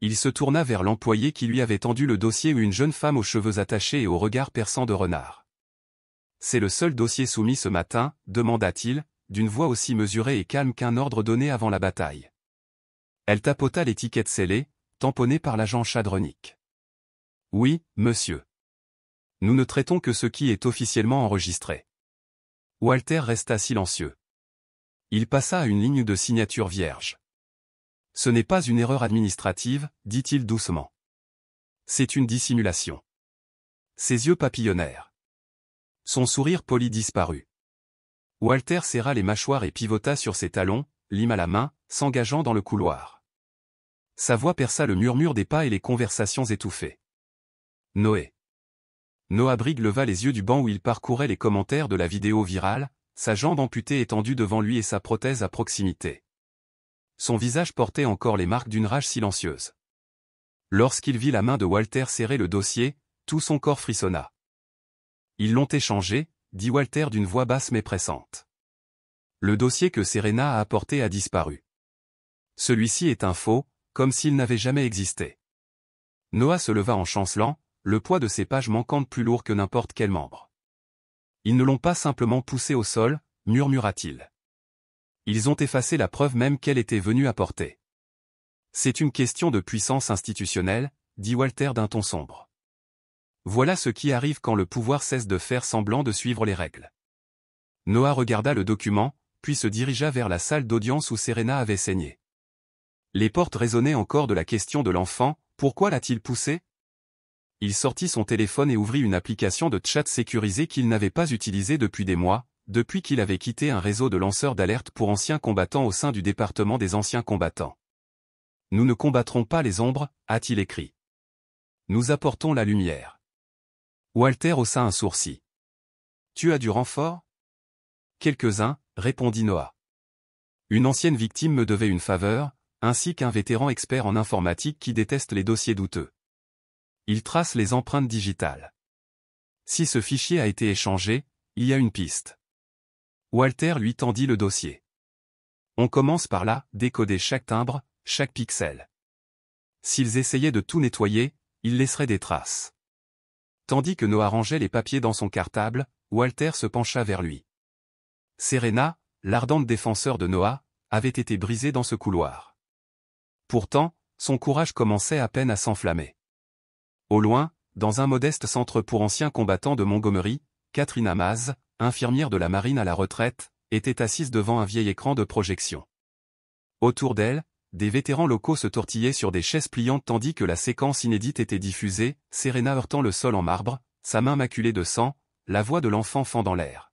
Il se tourna vers l'employé qui lui avait tendu le dossier, une jeune femme aux cheveux attachés et au regard perçant de renard. « C'est le seul dossier soumis ce matin », demanda-t-il, d'une voix aussi mesurée et calme qu'un ordre donné avant la bataille. Elle tapota l'étiquette scellée, tamponnée par l'agent Chadronic. « Oui, monsieur. Nous ne traitons que ce qui est officiellement enregistré. » Walter resta silencieux. Il passa à une ligne de signature vierge. « Ce n'est pas une erreur administrative, dit-il doucement. C'est une dissimulation. » Ses yeux papillonnèrent. Son sourire poli disparut. Walter serra les mâchoires et pivota sur ses talons, lime à la main, s'engageant dans le couloir. Sa voix perça le murmure des pas et les conversations étouffées. « Noé. » Noah Briggs leva les yeux du banc où il parcourait les commentaires de la vidéo virale, sa jambe amputée étendue devant lui et sa prothèse à proximité. Son visage portait encore les marques d'une rage silencieuse. Lorsqu'il vit la main de Walter serrer le dossier, tout son corps frissonna. « Ils l'ont échangé », dit Walter d'une voix basse mais pressante. « Le dossier que Serena a apporté a disparu. Celui-ci est un faux, comme s'il n'avait jamais existé. » Noah se leva en chancelant, le poids de ces pages manquantes plus lourd que n'importe quel membre. « Ils ne l'ont pas simplement poussé au sol, » murmura-t-il. « Ils ont effacé la preuve même qu'elle était venue apporter. »« C'est une question de puissance institutionnelle, » dit Walter d'un ton sombre. « Voilà ce qui arrive quand le pouvoir cesse de faire semblant de suivre les règles. » Noah regarda le document, puis se dirigea vers la salle d'audience où Serena avait saigné. Les portes résonnaient encore de la question de l'enfant, pourquoi l'a-t-il poussé? Il sortit son téléphone et ouvrit une application de chat sécurisée qu'il n'avait pas utilisée depuis des mois, depuis qu'il avait quitté un réseau de lanceurs d'alerte pour anciens combattants au sein du département des anciens combattants. « Nous ne combattrons pas les ombres », a-t-il écrit. « Nous apportons la lumière. » Walter haussa un sourcil. Tu as du renfort? Quelques-uns, répondit Noah. Une ancienne victime me devait une faveur, ainsi qu'un vétéran expert en informatique qui déteste les dossiers douteux. Il trace les empreintes digitales. Si ce fichier a été échangé, il y a une piste. Walter lui tendit le dossier. On commence par là, décoder chaque timbre, chaque pixel. S'ils essayaient de tout nettoyer, ils laisseraient des traces. Tandis que Noah rangeait les papiers dans son cartable, Walter se pencha vers lui. Serena, l'ardente défenseur de Noah, avait été brisée dans ce couloir. Pourtant, son courage commençait à peine à s'enflammer. Au loin, dans un modeste centre pour anciens combattants de Montgomery, Catherine Amaz, infirmière de la marine à la retraite, était assise devant un vieil écran de projection. Autour d'elle, des vétérans locaux se tortillaient sur des chaises pliantes tandis que la séquence inédite était diffusée, Serena heurtant le sol en marbre, sa main maculée de sang, la voix de l'enfant fendant l'air.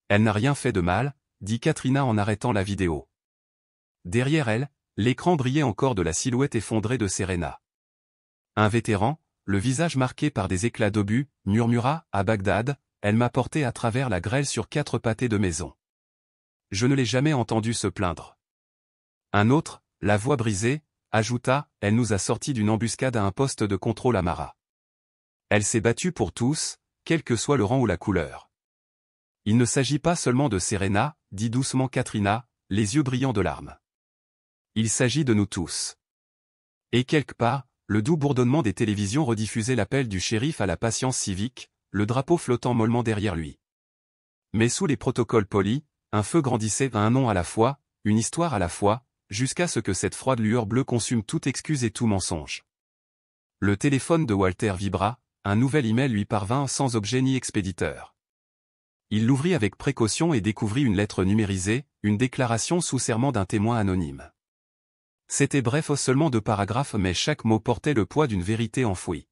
Elle n'a rien fait de mal, dit Katrina en arrêtant la vidéo. Derrière elle, l'écran brillait encore de la silhouette effondrée de Serena. Un vétéran, le visage marqué par des éclats d'obus, murmura, à Bagdad, elle m'a porté à travers la grêle sur 4 pâtés de maison. Je ne l'ai jamais entendu se plaindre. Un autre, la voix brisée, ajouta, elle nous a sortis d'une embuscade à un poste de contrôle à Mara. Elle s'est battue pour tous, quel que soit le rang ou la couleur. Il ne s'agit pas seulement de Serena, dit doucement Katrina, les yeux brillants de larmes. Il s'agit de nous tous. Et quelque part, le doux bourdonnement des télévisions rediffusait l'appel du shérif à la patience civique, le drapeau flottant mollement derrière lui. Mais sous les protocoles polis, un feu grandissait à un nom à la fois, une histoire à la fois, jusqu'à ce que cette froide lueur bleue consume toute excuse et tout mensonge. Le téléphone de Walter vibra, un nouvel email lui parvint sans objet ni expéditeur. Il l'ouvrit avec précaution et découvrit une lettre numérisée, une déclaration sous serment d'un témoin anonyme. C'était bref seulement 2 paragraphes mais chaque mot portait le poids d'une vérité enfouie.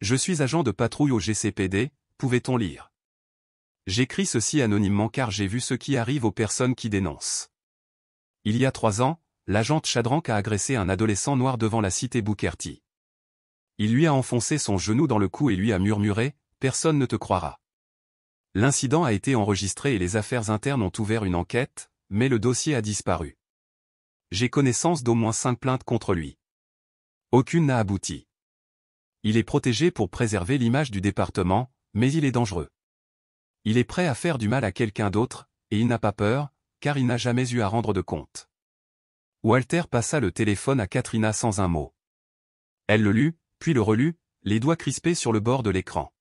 Je suis agent de patrouille au GCPD, pouvait-on lire. J'écris ceci anonymement car j'ai vu ce qui arrive aux personnes qui dénoncent. Il y a 3 ans, l'agente Chadrank a agressé un adolescent noir devant la cité Booker T. Il lui a enfoncé son genou dans le cou et lui a murmuré « Personne ne te croira ». L'incident a été enregistré et les affaires internes ont ouvert une enquête, mais le dossier a disparu. J'ai connaissance d'au moins 5 plaintes contre lui. Aucune n'a abouti. Il est protégé pour préserver l'image du département, mais il est dangereux. Il est prêt à faire du mal à quelqu'un d'autre, et il n'a pas peur, car il n'a jamais eu à rendre de compte. Walter passa le téléphone à Katrina sans un mot. Elle le lut, puis le relut, les doigts crispés sur le bord de l'écran.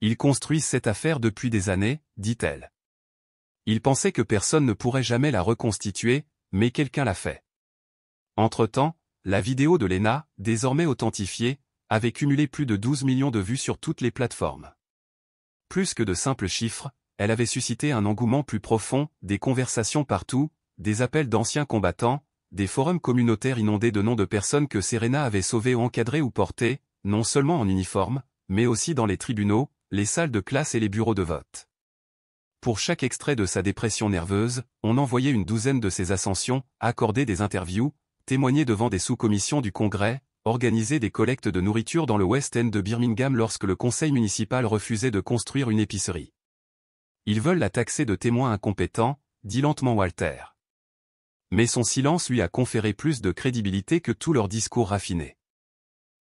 Il construit cette affaire depuis des années, dit-elle. Il pensait que personne ne pourrait jamais la reconstituer, mais quelqu'un l'a fait. Entre-temps, la vidéo de Lena, désormais authentifiée, avait cumulé plus de 12 millions de vues sur toutes les plateformes. Plus que de simples chiffres, elle avait suscité un engouement plus profond, des conversations partout, des appels d'anciens combattants, des forums communautaires inondés de noms de personnes que Serena avait sauvées ou encadrées ou portées, non seulement en uniforme, mais aussi dans les tribunaux, les salles de classe et les bureaux de vote. Pour chaque extrait de sa dépression nerveuse, on envoyait une douzaine de ses ascensions, accorder des interviews, témoigner devant des sous-commissions du Congrès, organiser des collectes de nourriture dans le West End de Birmingham lorsque le conseil municipal refusait de construire une épicerie. Ils veulent la taxer de témoin incompétent, dit lentement Walter. Mais son silence lui a conféré plus de crédibilité que tout leur discours raffiné.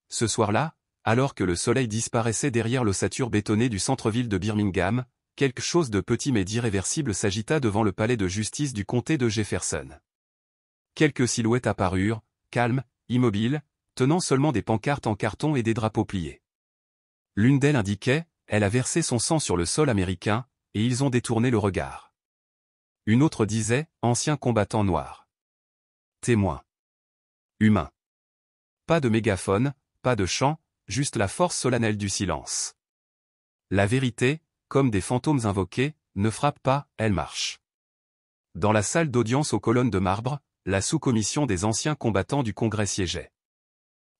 Ce soir-là, alors que le soleil disparaissait derrière l'ossature bétonnée du centre-ville de Birmingham, quelque chose de petit mais d'irréversible s'agita devant le palais de justice du comté de Jefferson. Quelques silhouettes apparurent, calmes, immobiles, tenant seulement des pancartes en carton et des drapeaux pliés. L'une d'elles indiquait « Elle a versé son sang sur le sol américain », et ils ont détourné le regard. Une autre disait « Ancien combattant noir ». Témoin. Humain. Pas de mégaphone, pas de chant, juste la force solennelle du silence. La vérité, comme des fantômes invoqués, ne frappe pas, elle marche. Dans la salle d'audience aux colonnes de marbre, la sous-commission des anciens combattants du Congrès siégeait.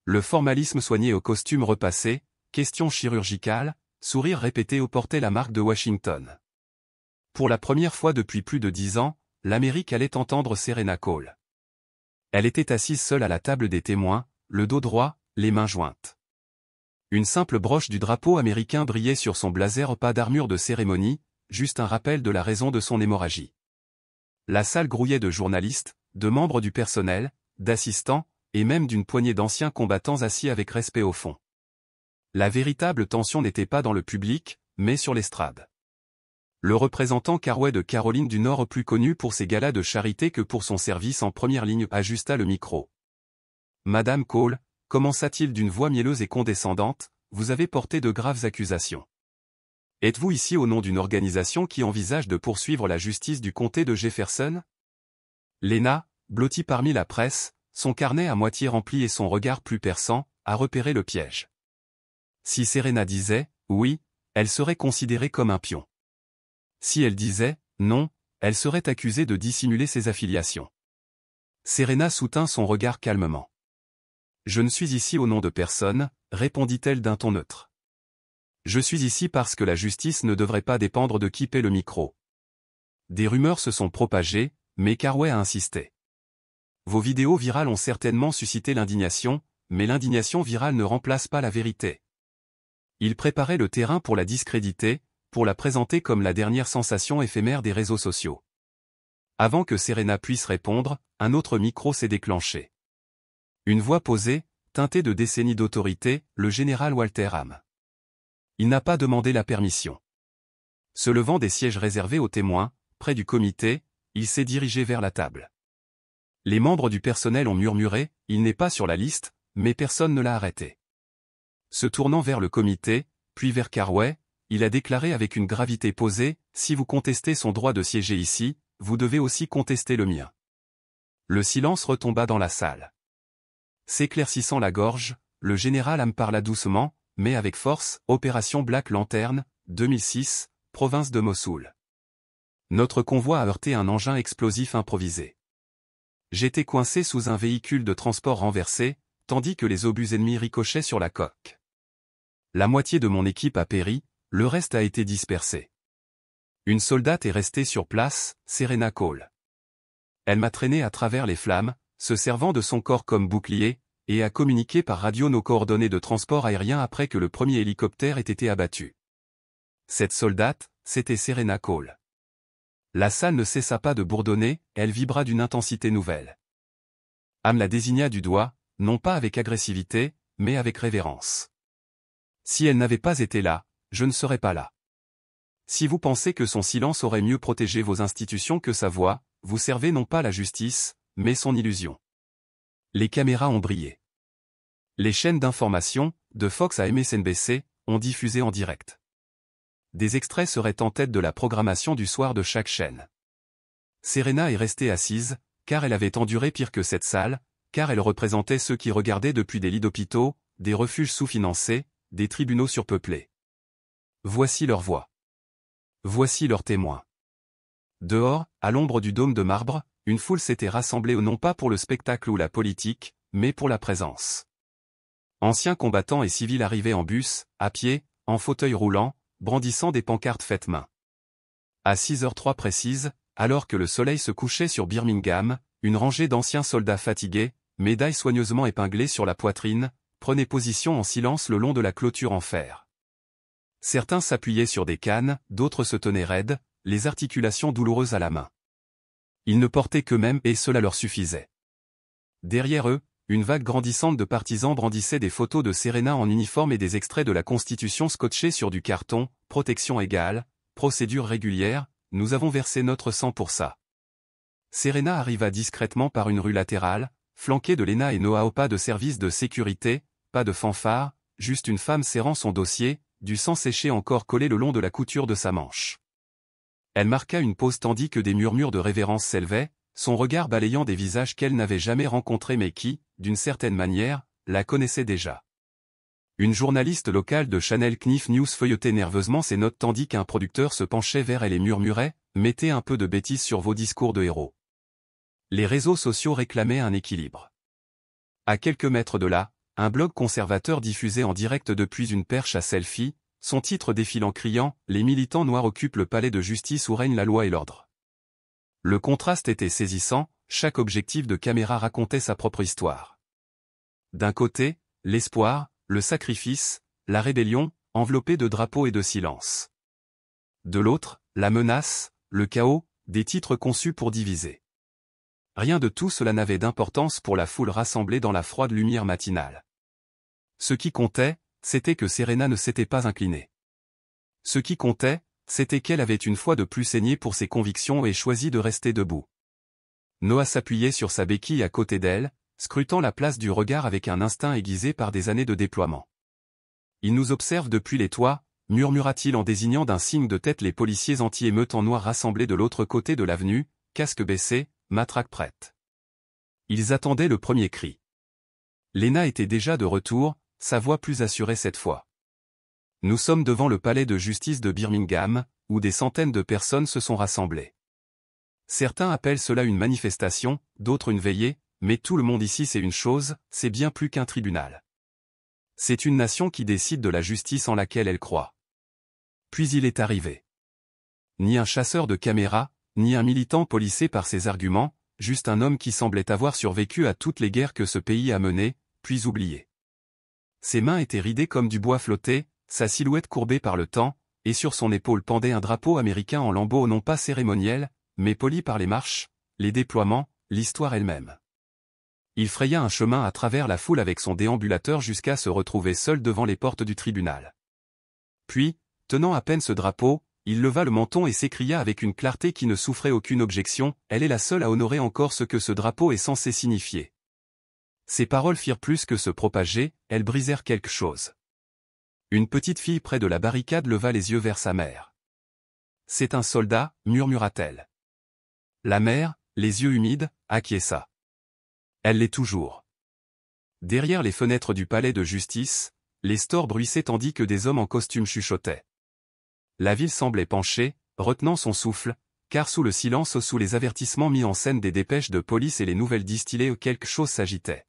Le formalisme soigné au costume repassé, questions chirurgicales, sourires répétés portaient la marque de Washington. Pour la première fois depuis plus de 10 ans, l'Amérique allait entendre Serena Cole. Elle était assise seule à la table des témoins, le dos droit, les mains jointes. Une simple broche du drapeau américain brillait sur son blazer, pas d'armure de cérémonie, juste un rappel de la raison de son hémorragie. La salle grouillait de journalistes, de membres du personnel, d'assistants, et même d'une poignée d'anciens combattants assis avec respect au fond. La véritable tension n'était pas dans le public, mais sur l'estrade. Le représentant Carway de Caroline du Nord, plus connu pour ses galas de charité que pour son service en première ligne, ajusta le micro. « Madame Cole », commença-t-il d'une voix mielleuse et condescendante, « vous avez porté de graves accusations. Êtes-vous ici au nom d'une organisation qui envisage de poursuivre la justice du comté de Jefferson ?» Lena, blottie parmi la presse, son carnet à moitié rempli et son regard plus perçant, a repéré le piège. Si Serena disait « oui », elle serait considérée comme un pion. Si elle disait « non », elle serait accusée de dissimuler ses affiliations. Serena soutint son regard calmement. « Je ne suis ici au nom de personne », répondit-elle d'un ton neutre. « Je suis ici parce que la justice ne devrait pas dépendre de qui paie le micro. » Des rumeurs se sont propagées, mais Carway a insisté. « Vos vidéos virales ont certainement suscité l'indignation, mais l'indignation virale ne remplace pas la vérité. » Il préparait le terrain pour la discréditer, pour la présenter comme la dernière sensation éphémère des réseaux sociaux. Avant que Serena puisse répondre, un autre micro s'est déclenché. Une voix posée, teintée de décennies d'autorité, le général Walter Ham. Il n'a pas demandé la permission. Se levant des sièges réservés aux témoins, près du comité, il s'est dirigé vers la table. Les membres du personnel ont murmuré, il n'est pas sur la liste, mais personne ne l'a arrêté. Se tournant vers le comité, puis vers Carway, il a déclaré avec une gravité posée, « Si vous contestez son droit de siéger ici, vous devez aussi contester le mien. » Le silence retomba dans la salle. S'éclaircissant la gorge, le général Ham parla doucement, mais avec force, « Opération Black Lantern, 2006, province de Mossoul. Notre convoi a heurté un engin explosif improvisé. J'étais coincé sous un véhicule de transport renversé, tandis que les obus ennemis ricochaient sur la coque. La moitié de mon équipe a péri, le reste a été dispersé. Une soldate est restée sur place, Serena Cole. Elle m'a traîné à travers les flammes, se servant de son corps comme bouclier, et a communiqué par radio nos coordonnées de transport aérien après que le premier hélicoptère ait été abattu. Cette soldate, c'était Serena Cole. La salle ne cessa pas de bourdonner, elle vibra d'une intensité nouvelle. Ham la désigna du doigt, non pas avec agressivité, mais avec révérence. Si elle n'avait pas été là, je ne serais pas là. Si vous pensez que son silence aurait mieux protégé vos institutions que sa voix, vous servez non pas la justice, mais son illusion. Les caméras ont brillé. Les chaînes d'information, de Fox à MSNBC, ont diffusé en direct. Des extraits seraient en tête de la programmation du soir de chaque chaîne. Serena est restée assise, car elle avait enduré pire que cette salle, car elle représentait ceux qui regardaient depuis des lits d'hôpitaux, des refuges sous-financés, des tribunaux surpeuplés. Voici leur voix. Voici leurs témoins. Dehors, à l'ombre du dôme de marbre, une foule s'était rassemblée non pas pour le spectacle ou la politique, mais pour la présence. Anciens combattants et civils arrivaient en bus, à pied, en fauteuil roulant, brandissant des pancartes faites main. À 6h03 précises, alors que le soleil se couchait sur Birmingham, une rangée d'anciens soldats fatigués, médailles soigneusement épinglées sur la poitrine, prenait position en silence le long de la clôture en fer. Certains s'appuyaient sur des cannes, d'autres se tenaient raides, les articulations douloureuses à la main. Ils ne portaient qu'eux-mêmes et cela leur suffisait. Derrière eux, une vague grandissante de partisans brandissait des photos de Serena en uniforme et des extraits de la Constitution scotchés sur du carton, protection égale, procédure régulière, nous avons versé notre sang pour ça. Serena arriva discrètement par une rue latérale, flanquée de Lena et Noah, pas de service de sécurité, pas de fanfare, juste une femme serrant son dossier, du sang séché encore collé le long de la couture de sa manche. Elle marqua une pause tandis que des murmures de révérence s'élevaient, son regard balayant des visages qu'elle n'avait jamais rencontrés mais qui, d'une certaine manière, la connaissaient déjà. Une journaliste locale de Channel Knife News feuilletait nerveusement ses notes tandis qu'un producteur se penchait vers elle et murmurait « Mettez un peu de bêtises sur vos discours de héros ». Les réseaux sociaux réclamaient un équilibre. À quelques mètres de là, un blog conservateur diffusait en direct depuis une perche à selfie, son titre défilant criant « Les militants noirs occupent le palais de justice où règne la loi et l'ordre ». Le contraste était saisissant, chaque objectif de caméra racontait sa propre histoire. D'un côté, l'espoir, le sacrifice, la rébellion, enveloppée de drapeaux et de silence. De l'autre, la menace, le chaos, des titres conçus pour diviser. Rien de tout cela n'avait d'importance pour la foule rassemblée dans la froide lumière matinale. Ce qui comptait, c'était que Serena ne s'était pas inclinée. Ce qui comptait, c'était qu'elle avait une fois de plus saigné pour ses convictions et choisi de rester debout. Noah s'appuyait sur sa béquille à côté d'elle, scrutant la place du regard avec un instinct aiguisé par des années de déploiement. « Il nous observe depuis les toits », murmura-t-il en désignant d'un signe de tête les policiers anti-émeutes en noir rassemblés de l'autre côté de l'avenue, casque baissé, matraque prête. Ils attendaient le premier cri. Lena était déjà de retour, sa voix plus assurée cette fois. Nous sommes devant le palais de justice de Birmingham, où des centaines de personnes se sont rassemblées. Certains appellent cela une manifestation, d'autres une veillée, mais tout le monde ici sait une chose, c'est bien plus qu'un tribunal. C'est une nation qui décide de la justice en laquelle elle croit. Puis il est arrivé. Ni un chasseur de caméras, ni un militant policé par ses arguments, juste un homme qui semblait avoir survécu à toutes les guerres que ce pays a menées, puis oublié. Ses mains étaient ridées comme du bois flotté, sa silhouette courbée par le temps, et sur son épaule pendait un drapeau américain en lambeaux non pas cérémoniel, mais poli par les marches, les déploiements, l'histoire elle-même. Il fraya un chemin à travers la foule avec son déambulateur jusqu'à se retrouver seul devant les portes du tribunal. Puis, tenant à peine ce drapeau, il leva le menton et s'écria avec une clarté qui ne souffrait aucune objection, « Elle est la seule à honorer encore ce que ce drapeau est censé signifier. » Ces paroles firent plus que se propager, elles brisèrent quelque chose. Une petite fille près de la barricade leva les yeux vers sa mère. « C'est un soldat, murmura-t-elle. » La mère, les yeux humides, acquiesça. Elle l'est toujours. Derrière les fenêtres du palais de justice, les stores bruissaient tandis que des hommes en costume chuchotaient. La ville semblait pencher, retenant son souffle, car sous le silence, sous les avertissements mis en scène des dépêches de police et les nouvelles distillées, quelque chose s'agitait.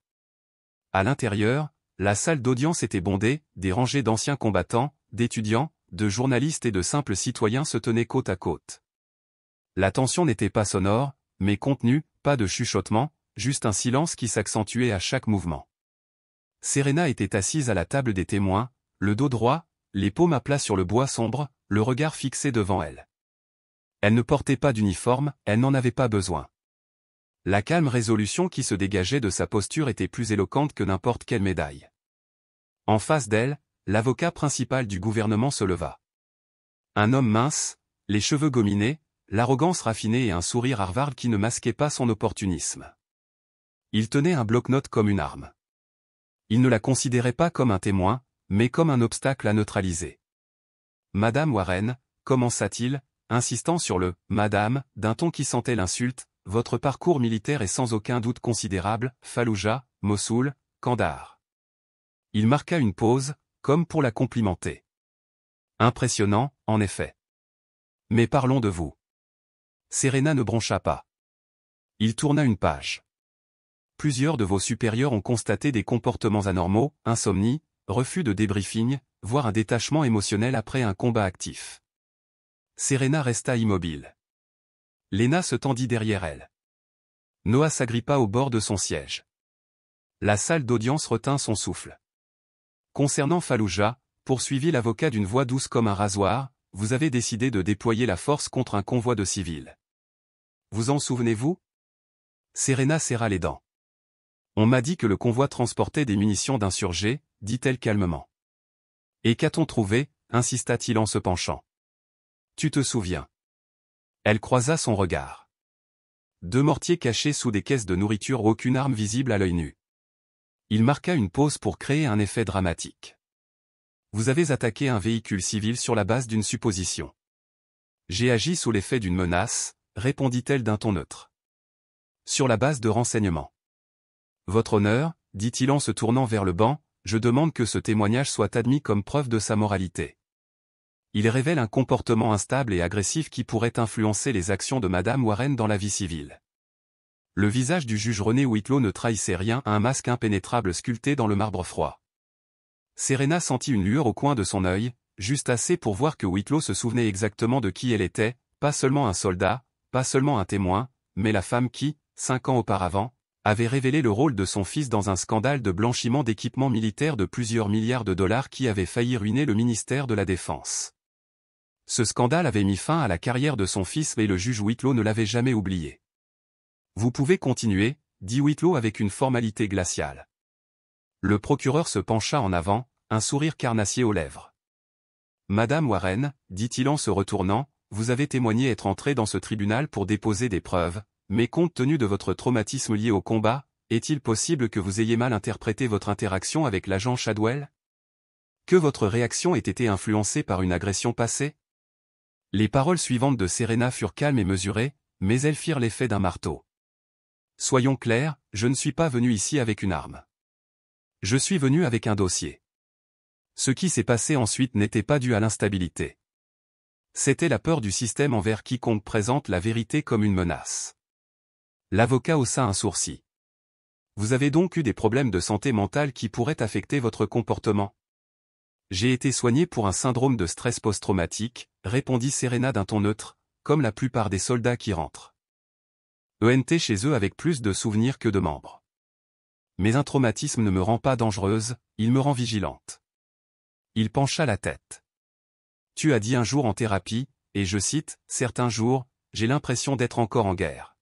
À l'intérieur, la salle d'audience était bondée, des rangées d'anciens combattants, d'étudiants, de journalistes et de simples citoyens se tenaient côte à côte. La tension n'était pas sonore, mais contenue, pas de chuchotement, juste un silence qui s'accentuait à chaque mouvement. Serena était assise à la table des témoins, le dos droit, les paumes à plat sur le bois sombre, le regard fixé devant elle. Elle ne portait pas d'uniforme, elle n'en avait pas besoin. La calme résolution qui se dégageait de sa posture était plus éloquente que n'importe quelle médaille. En face d'elle, l'avocat principal du gouvernement se leva. Un homme mince, les cheveux gominés, l'arrogance raffinée et un sourire Harvard qui ne masquait pas son opportunisme. Il tenait un bloc-notes comme une arme. Il ne la considérait pas comme un témoin, mais comme un obstacle à neutraliser. « Madame Warren », commença-t-il, insistant sur le « Madame » d'un ton qui sentait l'insulte, « votre parcours militaire est sans aucun doute considérable, Falloujah, Mossoul, Kandahar. » Il marqua une pause, comme pour la complimenter. Impressionnant, en effet. Mais parlons de vous. Serena ne broncha pas. Il tourna une page. Plusieurs de vos supérieurs ont constaté des comportements anormaux, insomnie, refus de débriefing, voire un détachement émotionnel après un combat actif. Serena resta immobile. Lena se tendit derrière elle. Noah s'agrippa au bord de son siège. La salle d'audience retint son souffle. Concernant Falloujah, poursuivit l'avocat d'une voix douce comme un rasoir, vous avez décidé de déployer la force contre un convoi de civils. Vous en souvenez-vous? Serena serra les dents. On m'a dit que le convoi transportait des munitions d'insurgés, dit-elle calmement. Et qu'a-t-on trouvé, insista-t-il en se penchant. Tu te souviens. Elle croisa son regard. 2 mortiers cachés sous des caisses de nourriture, aucune arme visible à l'œil nu. Il marqua une pause pour créer un effet dramatique. Vous avez attaqué un véhicule civil sur la base d'une supposition. J'ai agi sous l'effet d'une menace, répondit-elle d'un ton neutre. Sur la base de renseignements. Votre honneur, dit-il en se tournant vers le banc, je demande que ce témoignage soit admis comme preuve de sa moralité. Il révèle un comportement instable et agressif qui pourrait influencer les actions de Madame Warren dans la vie civile. Le visage du juge René Whitlow ne trahissait rien à un masque impénétrable sculpté dans le marbre froid. Serena sentit une lueur au coin de son œil, juste assez pour voir que Whitlow se souvenait exactement de qui elle était, pas seulement un soldat, pas seulement un témoin, mais la femme qui, 5 ans auparavant, avait révélé le rôle de son fils dans un scandale de blanchiment d'équipements militaires de plusieurs milliards de dollars qui avait failli ruiner le ministère de la Défense. Ce scandale avait mis fin à la carrière de son fils et le juge Whitlow ne l'avait jamais oublié. Vous pouvez continuer, dit Whitlow avec une formalité glaciale. Le procureur se pencha en avant, un sourire carnassier aux lèvres. Madame Warren, dit-il en se retournant, vous avez témoigné être entrée dans ce tribunal pour déposer des preuves, mais compte tenu de votre traumatisme lié au combat, est-il possible que vous ayez mal interprété votre interaction avec l'agent Shadwell? Que votre réaction ait été influencée par une agression passée? Les paroles suivantes de Serena furent calmes et mesurées, mais elles firent l'effet d'un marteau. Soyons clairs, je ne suis pas venu ici avec une arme. Je suis venu avec un dossier. Ce qui s'est passé ensuite n'était pas dû à l'instabilité. C'était la peur du système envers quiconque présente la vérité comme une menace. L'avocat haussa un sourcil. Vous avez donc eu des problèmes de santé mentale qui pourraient affecter votre comportement? J'ai été soigné pour un syndrome de stress post-traumatique, répondit Serena d'un ton neutre, comme la plupart des soldats qui rentrent. Chez eux avec plus de souvenirs que de membres. Mais un traumatisme ne me rend pas dangereuse, il me rend vigilante. Il pencha la tête. Tu as dit un jour en thérapie, et je cite, certains jours, j'ai l'impression d'être encore en guerre.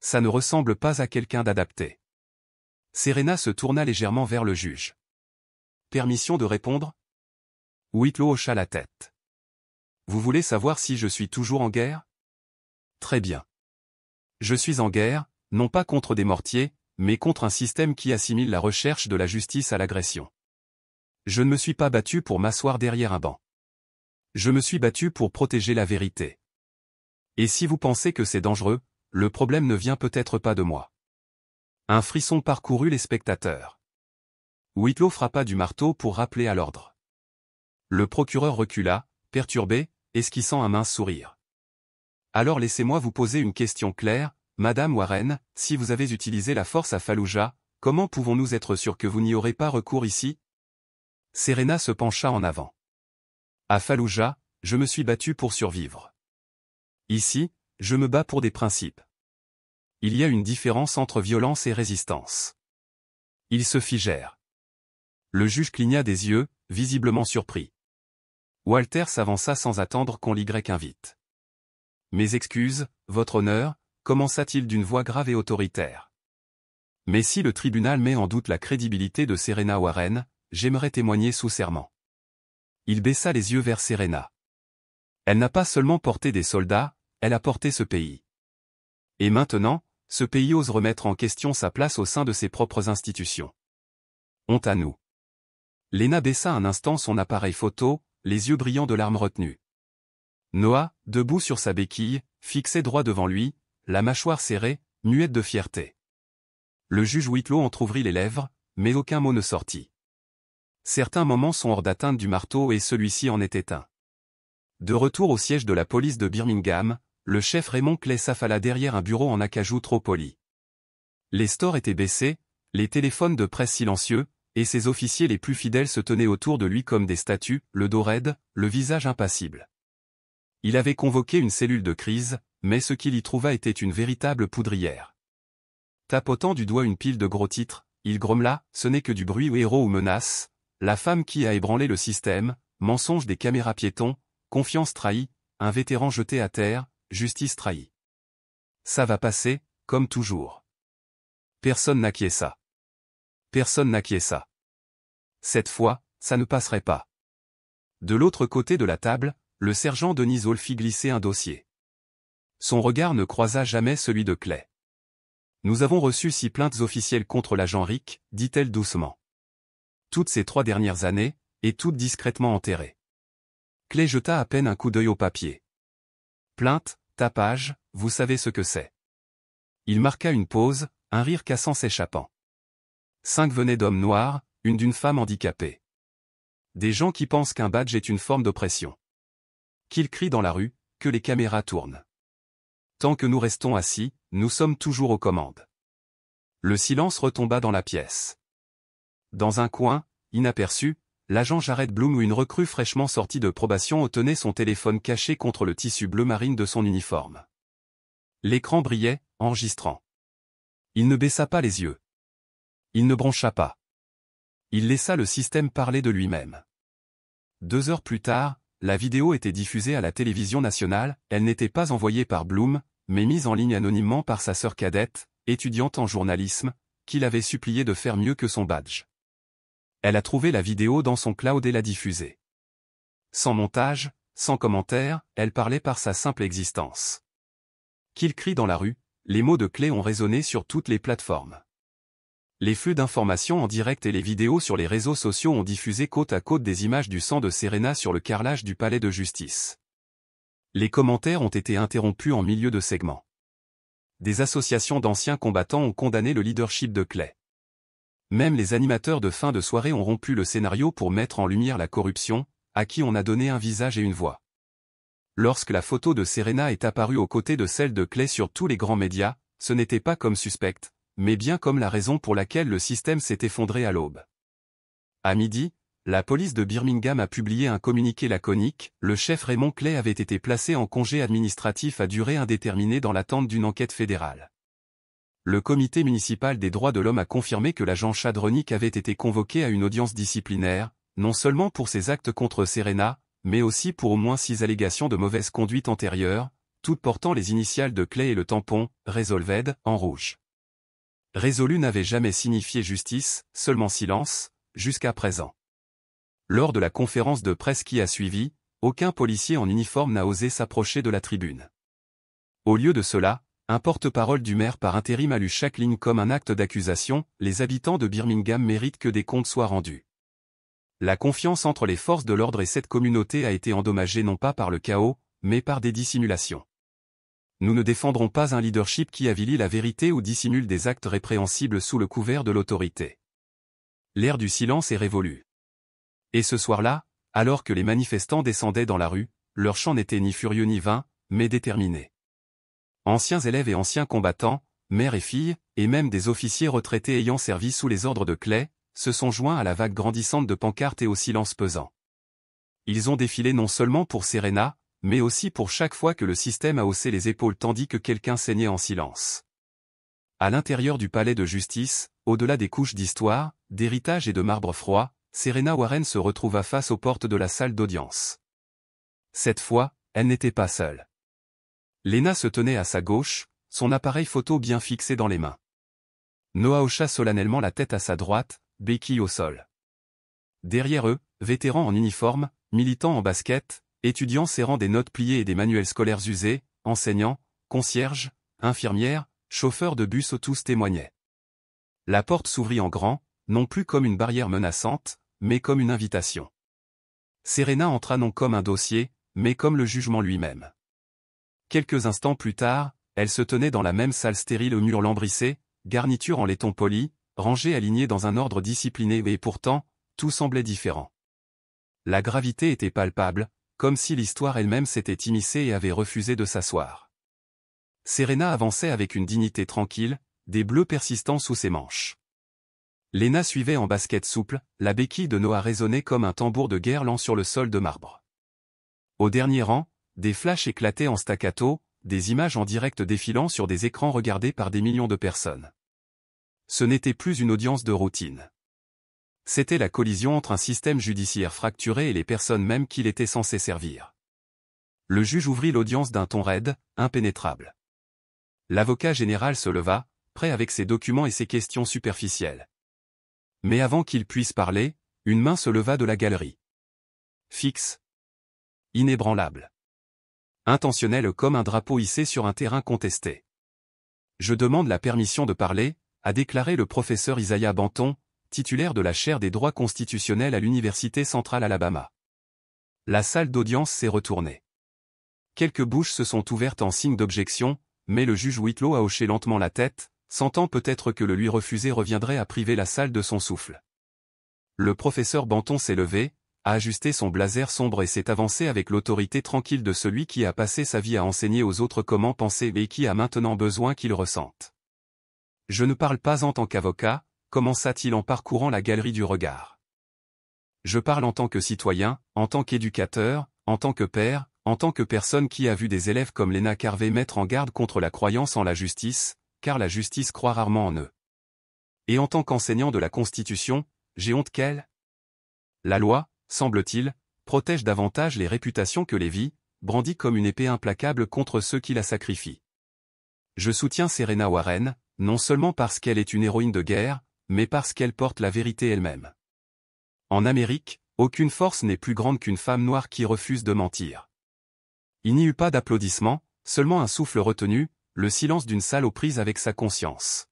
Ça ne ressemble pas à quelqu'un d'adapté. Serena se tourna légèrement vers le juge. Permission de répondre? Whitlow hocha la tête. Vous voulez savoir si je suis toujours en guerre? Très bien. Je suis en guerre, non pas contre des mortiers, mais contre un système qui assimile la recherche de la justice à l'agression. Je ne me suis pas battu pour m'asseoir derrière un banc. Je me suis battu pour protéger la vérité. Et si vous pensez que c'est dangereux, le problème ne vient peut-être pas de moi. Un frisson parcourut les spectateurs. Whitlow frappa du marteau pour rappeler à l'ordre. Le procureur recula, perturbé, esquissant un mince sourire. Alors laissez-moi vous poser une question claire, Madame Warren, si vous avez utilisé la force à Fallujah, comment pouvons-nous être sûrs que vous n'y aurez pas recours ici? Serena se pencha en avant. À Fallujah, je me suis battu pour survivre. Ici, je me bats pour des principes. Il y a une différence entre violence et résistance. Ils se figèrent. Le juge cligna des yeux, visiblement surpris. Walter s'avança sans attendre qu'on l'y invite. Mes excuses, votre honneur, commença-t-il d'une voix grave et autoritaire. Mais si le tribunal met en doute la crédibilité de Serena Warren, j'aimerais témoigner sous serment. Il baissa les yeux vers Serena. Elle n'a pas seulement porté des soldats, elle a porté ce pays. Et maintenant, ce pays ose remettre en question sa place au sein de ses propres institutions. Honte à nous. Lena baissa un instant son appareil photo, les yeux brillants de larmes retenues. Noah, debout sur sa béquille, fixait droit devant lui, la mâchoire serrée, muette de fierté. Le juge Whitlow entr'ouvrit les lèvres, mais aucun mot ne sortit. Certains moments sont hors d'atteinte du marteau et celui-ci en était un. De retour au siège de la police de Birmingham, le chef Raymond Clay s'affala derrière un bureau en acajou trop poli. Les stores étaient baissés, les téléphones de presse silencieux, et ses officiers les plus fidèles se tenaient autour de lui comme des statues, le dos raide, le visage impassible. Il avait convoqué une cellule de crise, mais ce qu'il y trouva était une véritable poudrière. Tapotant du doigt une pile de gros titres, il grommela, ce n'est que du bruit ou héros ou menace, la femme qui a ébranlé le système, mensonge des caméras piétons, confiance trahie, un vétéran jeté à terre, justice trahie. Ça va passer, comme toujours. Personne n'acquiesça. Personne n'acquiesça. Cette fois, ça ne passerait pas. De l'autre côté de la table, le sergent Denis Hall fit glisser un dossier. Son regard ne croisa jamais celui de Clay. Nous avons reçu 6 plaintes officielles contre l'agent Rick, dit-elle doucement. Toutes ces 3 dernières années, et toutes discrètement enterrées. Clay jeta à peine un coup d'œil au papier. Plainte, tapage, vous savez ce que c'est. Il marqua une pause, un rire cassant s'échappant. 5 venaient d'hommes noirs, une d'une femme handicapée. Des gens qui pensent qu'un badge est une forme d'oppression. Qu'ils crient dans la rue, que les caméras tournent. Tant que nous restons assis, nous sommes toujours aux commandes. Le silence retomba dans la pièce. Dans un coin, inaperçu, l'agent Jared Bloom ou une recrue fraîchement sortie de probation tenait son téléphone caché contre le tissu bleu marine de son uniforme. L'écran brillait, enregistrant. Il ne baissa pas les yeux. Il ne broncha pas. Il laissa le système parler de lui-même. 2 heures plus tard, la vidéo était diffusée à la télévision nationale, elle n'était pas envoyée par Bloom, mais mise en ligne anonymement par sa sœur cadette, étudiante en journalisme, qui l'avait supplié de faire mieux que son badge. Elle a trouvé la vidéo dans son cloud et l'a diffusée. Sans montage, sans commentaire, elle parlait par sa simple existence. Qu'il crie dans la rue, les mots de clé ont résonné sur toutes les plateformes. Les flux d'informations en direct et les vidéos sur les réseaux sociaux ont diffusé côte à côte des images du sang de Serena sur le carrelage du palais de justice. Les commentaires ont été interrompus en milieu de segment. Des associations d'anciens combattants ont condamné le leadership de Clay. Même les animateurs de fin de soirée ont rompu le scénario pour mettre en lumière la corruption, à qui on a donné un visage et une voix. Lorsque la photo de Serena est apparue aux côtés de celle de Clay sur tous les grands médias, ce n'était pas comme suspecte, mais bien comme la raison pour laquelle le système s'est effondré à l'aube. À midi, la police de Birmingham a publié un communiqué laconique, le chef Raymond Clay avait été placé en congé administratif à durée indéterminée dans l'attente d'une enquête fédérale. Le comité municipal des droits de l'homme a confirmé que l'agent Chad Ronick avait été convoqué à une audience disciplinaire, non seulement pour ses actes contre Serena, mais aussi pour au moins 6 allégations de mauvaise conduite antérieure, toutes portant les initiales de Clay et le tampon « Resolved » en rouge. Résolu n'avait jamais signifié justice, seulement silence, jusqu'à présent. Lors de la conférence de presse qui a suivi, aucun policier en uniforme n'a osé s'approcher de la tribune. Au lieu de cela, un porte-parole du maire par intérim a lu chaque ligne comme un acte d'accusation, les habitants de Birmingham méritent que des comptes soient rendus. La confiance entre les forces de l'ordre et cette communauté a été endommagée non pas par le chaos, mais par des dissimulations. Nous ne défendrons pas un leadership qui avilit la vérité ou dissimule des actes répréhensibles sous le couvert de l'autorité. L'ère du silence est révolue. Et ce soir-là, alors que les manifestants descendaient dans la rue, leur chant n'était ni furieux ni vain, mais déterminé. Anciens élèves et anciens combattants, mères et filles, et même des officiers retraités ayant servi sous les ordres de Clay, se sont joints à la vague grandissante de pancartes et au silence pesant. Ils ont défilé non seulement pour Serena, mais aussi pour chaque fois que le système a haussé les épaules tandis que quelqu'un saignait en silence. À l'intérieur du palais de justice, au-delà des couches d'histoire, d'héritage et de marbre froid, Serena Warren se retrouva face aux portes de la salle d'audience. Cette fois, elle n'était pas seule. Lena se tenait à sa gauche, son appareil photo bien fixé dans les mains. Noah hocha solennellement la tête à sa droite, béquille au sol. Derrière eux, vétérans en uniforme, militants en basket, étudiants serrant des notes pliées et des manuels scolaires usés, enseignants, concierges, infirmières, chauffeurs de bus tous témoignaient. La porte s'ouvrit en grand, non plus comme une barrière menaçante, mais comme une invitation. Serena entra non comme un dossier, mais comme le jugement lui-même. Quelques instants plus tard, elle se tenait dans la même salle stérile aux murs lambrissés, garniture en laiton poli, rangée alignée dans un ordre discipliné et pourtant, tout semblait différent. La gravité était palpable, comme si l'histoire elle-même s'était immiscée et avait refusé de s'asseoir. Serena avançait avec une dignité tranquille, des bleus persistants sous ses manches. Lena suivait en basket souple, la béquille de Noah résonnait comme un tambour de guerre lent sur le sol de marbre. Au dernier rang, des flashs éclataient en staccato, des images en direct défilant sur des écrans regardés par des millions de personnes. Ce n'était plus une audience de routine. C'était la collision entre un système judiciaire fracturé et les personnes même qu'il était censé servir. Le juge ouvrit l'audience d'un ton raide, impénétrable. L'avocat général se leva, prêt avec ses documents et ses questions superficielles. Mais avant qu'il puisse parler, une main se leva de la galerie. Fixe. Inébranlable. Intentionnelle comme un drapeau hissé sur un terrain contesté. Je demande la permission de parler, a déclaré le professeur Isaiah Banton, titulaire de la chaire des droits constitutionnels à l'Université centrale Alabama. La salle d'audience s'est retournée. Quelques bouches se sont ouvertes en signe d'objection, mais le juge Whitlow a hoché lentement la tête, sentant peut-être que le lui refuser reviendrait à priver la salle de son souffle. Le professeur Banton s'est levé, a ajusté son blazer sombre et s'est avancé avec l'autorité tranquille de celui qui a passé sa vie à enseigner aux autres comment penser et qui a maintenant besoin qu'ils ressentent. Je ne parle pas en tant qu'avocat, commença-t-il en parcourant la galerie du regard. Je parle en tant que citoyen, en tant qu'éducateur, en tant que père, en tant que personne qui a vu des élèves comme Lena Carvey mettre en garde contre la croyance en la justice, car la justice croit rarement en eux. Et en tant qu'enseignant de la Constitution, j'ai honte qu'elle. La loi, semble-t-il, protège davantage les réputations que les vies, brandie comme une épée implacable contre ceux qui la sacrifient. Je soutiens Serena Warren, non seulement parce qu'elle est une héroïne de guerre, mais parce qu'elle porte la vérité elle-même. En Amérique, aucune force n'est plus grande qu'une femme noire qui refuse de mentir. Il n'y eut pas d'applaudissements, seulement un souffle retenu, le silence d'une salle aux prises avec sa conscience.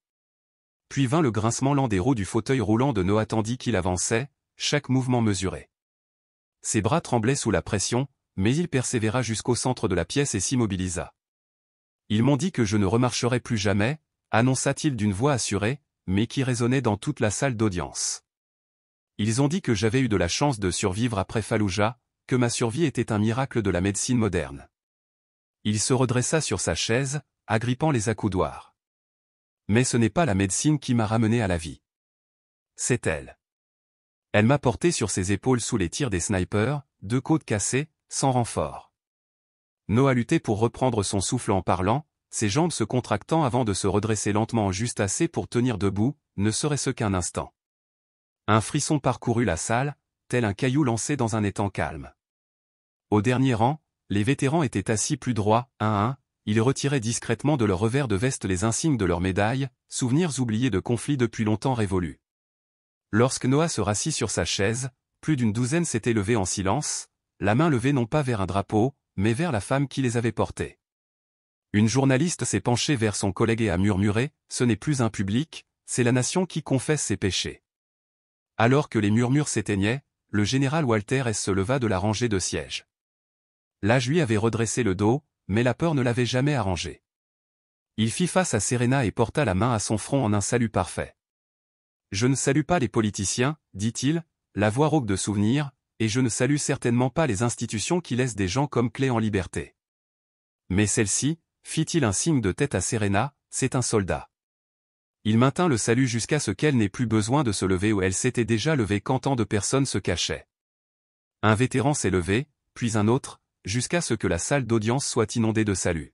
Puis vint le grincement lent des roues du fauteuil roulant de Noah tandis qu'il avançait, chaque mouvement mesuré. Ses bras tremblaient sous la pression, mais il persévéra jusqu'au centre de la pièce et s'immobilisa. Ils m'ont dit que je ne remarcherai plus jamais, annonça-t-il d'une voix assurée, mais qui résonnait dans toute la salle d'audience. Ils ont dit que j'avais eu de la chance de survivre après Fallujah, que ma survie était un miracle de la médecine moderne. Il se redressa sur sa chaise, agrippant les accoudoirs. Mais ce n'est pas la médecine qui m'a ramené à la vie. C'est elle. Elle m'a porté sur ses épaules sous les tirs des snipers, 2 côtes cassées, sans renfort. Noah luttait pour reprendre son souffle en parlant, ses jambes se contractant avant de se redresser lentement juste assez pour tenir debout, ne serait-ce qu'un instant. Un frisson parcourut la salle, tel un caillou lancé dans un étang calme. Au dernier rang, les vétérans étaient assis plus droits, un à un, ils retiraient discrètement de leur revers de veste les insignes de leurs médailles, souvenirs oubliés de conflits depuis longtemps révolus. Lorsque Noah se rassit sur sa chaise, plus d'une douzaine s'étaient levés en silence, la main levée non pas vers un drapeau, mais vers la femme qui les avait portés. Une journaliste s'est penchée vers son collègue et a murmuré, « Ce n'est plus un public, c'est la nation qui confesse ses péchés. » Alors que les murmures s'éteignaient, le général Walter S. se leva de la rangée de sièges. L'âge lui avait redressé le dos, mais la peur ne l'avait jamais arrangé. Il fit face à Serena et porta la main à son front en un salut parfait. « Je ne salue pas les politiciens, dit-il, la voix rauque de souvenirs, et je ne salue certainement pas les institutions qui laissent des gens comme Clay en liberté. Mais celle-ci, fit-il un signe de tête à Serena, c'est un soldat. » Il maintint le salut jusqu'à ce qu'elle n'ait plus besoin de se lever où elle s'était déjà levée quand tant de personnes se cachaient. Un vétéran s'est levé, puis un autre, jusqu'à ce que la salle d'audience soit inondée de saluts.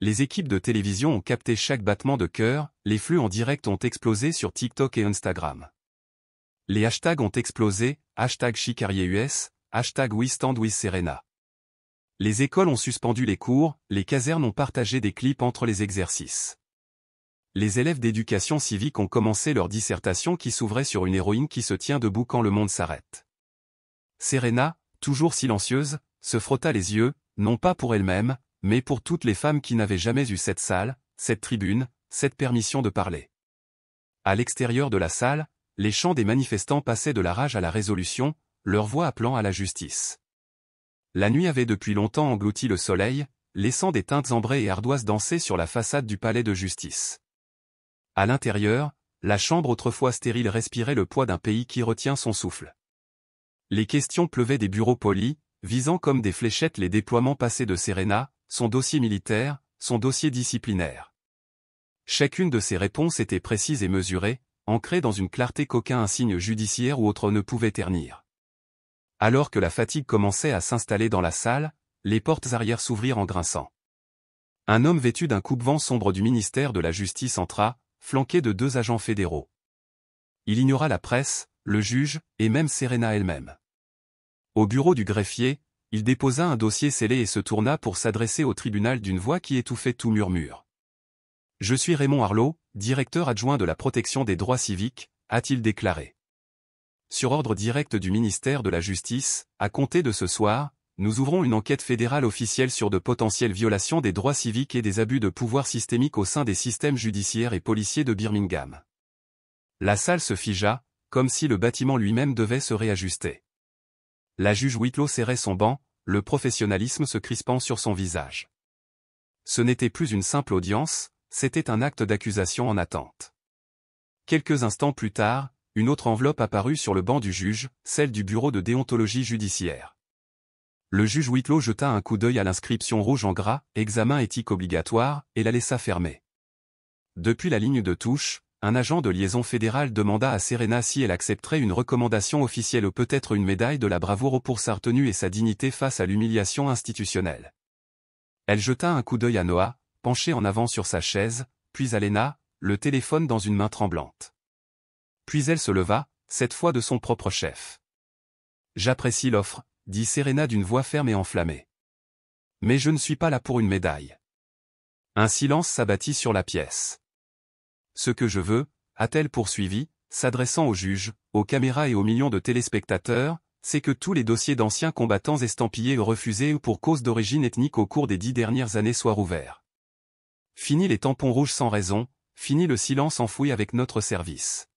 Les équipes de télévision ont capté chaque battement de cœur, les flux en direct ont explosé sur TikTok et Instagram. Les hashtags ont explosé, #ChiCarrierUS, #WeStandWithSerena. Les écoles ont suspendu les cours, les casernes ont partagé des clips entre les exercices. Les élèves d'éducation civique ont commencé leur dissertation qui s'ouvrait sur une héroïne qui se tient debout quand le monde s'arrête. Serena, toujours silencieuse, se frotta les yeux, non pas pour elle-même, mais pour toutes les femmes qui n'avaient jamais eu cette salle, cette tribune, cette permission de parler. À l'extérieur de la salle, les chants des manifestants passaient de la rage à la résolution, leur voix appelant à la justice. La nuit avait depuis longtemps englouti le soleil, laissant des teintes ambrées et ardoises danser sur la façade du palais de justice. À l'intérieur, la chambre autrefois stérile respirait le poids d'un pays qui retient son souffle. Les questions pleuvaient des bureaux polis, visant comme des fléchettes les déploiements passés de Serena, son dossier militaire, son dossier disciplinaire. Chacune de ces réponses était précise et mesurée, ancrée dans une clarté qu'aucun insigne judiciaire ou autre ne pouvait ternir. Alors que la fatigue commençait à s'installer dans la salle, les portes arrière s'ouvrirent en grinçant. Un homme vêtu d'un coupe-vent sombre du ministère de la Justice entra, flanqué de 2 agents fédéraux. Il ignora la presse, le juge, et même Serena elle-même. Au bureau du greffier, il déposa un dossier scellé et se tourna pour s'adresser au tribunal d'une voix qui étouffait tout murmure. « Je suis Raymond Arlot, directeur adjoint de la protection des droits civiques », a-t-il déclaré. Sur ordre direct du ministère de la Justice, à compter de ce soir, nous ouvrons une enquête fédérale officielle sur de potentielles violations des droits civiques et des abus de pouvoir systémiques au sein des systèmes judiciaires et policiers de Birmingham. La salle se figea, comme si le bâtiment lui-même devait se réajuster. La juge Whitlow serrait son banc, le professionnalisme se crispant sur son visage. Ce n'était plus une simple audience, c'était un acte d'accusation en attente. Quelques instants plus tard, une autre enveloppe apparut sur le banc du juge, celle du bureau de déontologie judiciaire. Le juge Whitlow jeta un coup d'œil à l'inscription rouge en gras, « Examen éthique obligatoire », et la laissa fermer. Depuis la ligne de touche, un agent de liaison fédéral demanda à Serena si elle accepterait une recommandation officielle ou peut-être une médaille de la bravoure pour sa retenue et sa dignité face à l'humiliation institutionnelle. Elle jeta un coup d'œil à Noah, penché en avant sur sa chaise, puis à Lena, le téléphone dans une main tremblante. Puis elle se leva, cette fois de son propre chef. « J'apprécie l'offre, » dit Serena d'une voix ferme et enflammée. « Mais je ne suis pas là pour une médaille. » Un silence s'abattit sur la pièce. « Ce que je veux, » a-t-elle poursuivi, s'adressant aux juges, aux caméras et aux millions de téléspectateurs, c'est que tous les dossiers d'anciens combattants estampillés ou refusés ou pour cause d'origine ethnique au cours des 10 dernières années soient rouverts. Fini les tampons rouges sans raison, fini le silence enfoui avec notre service.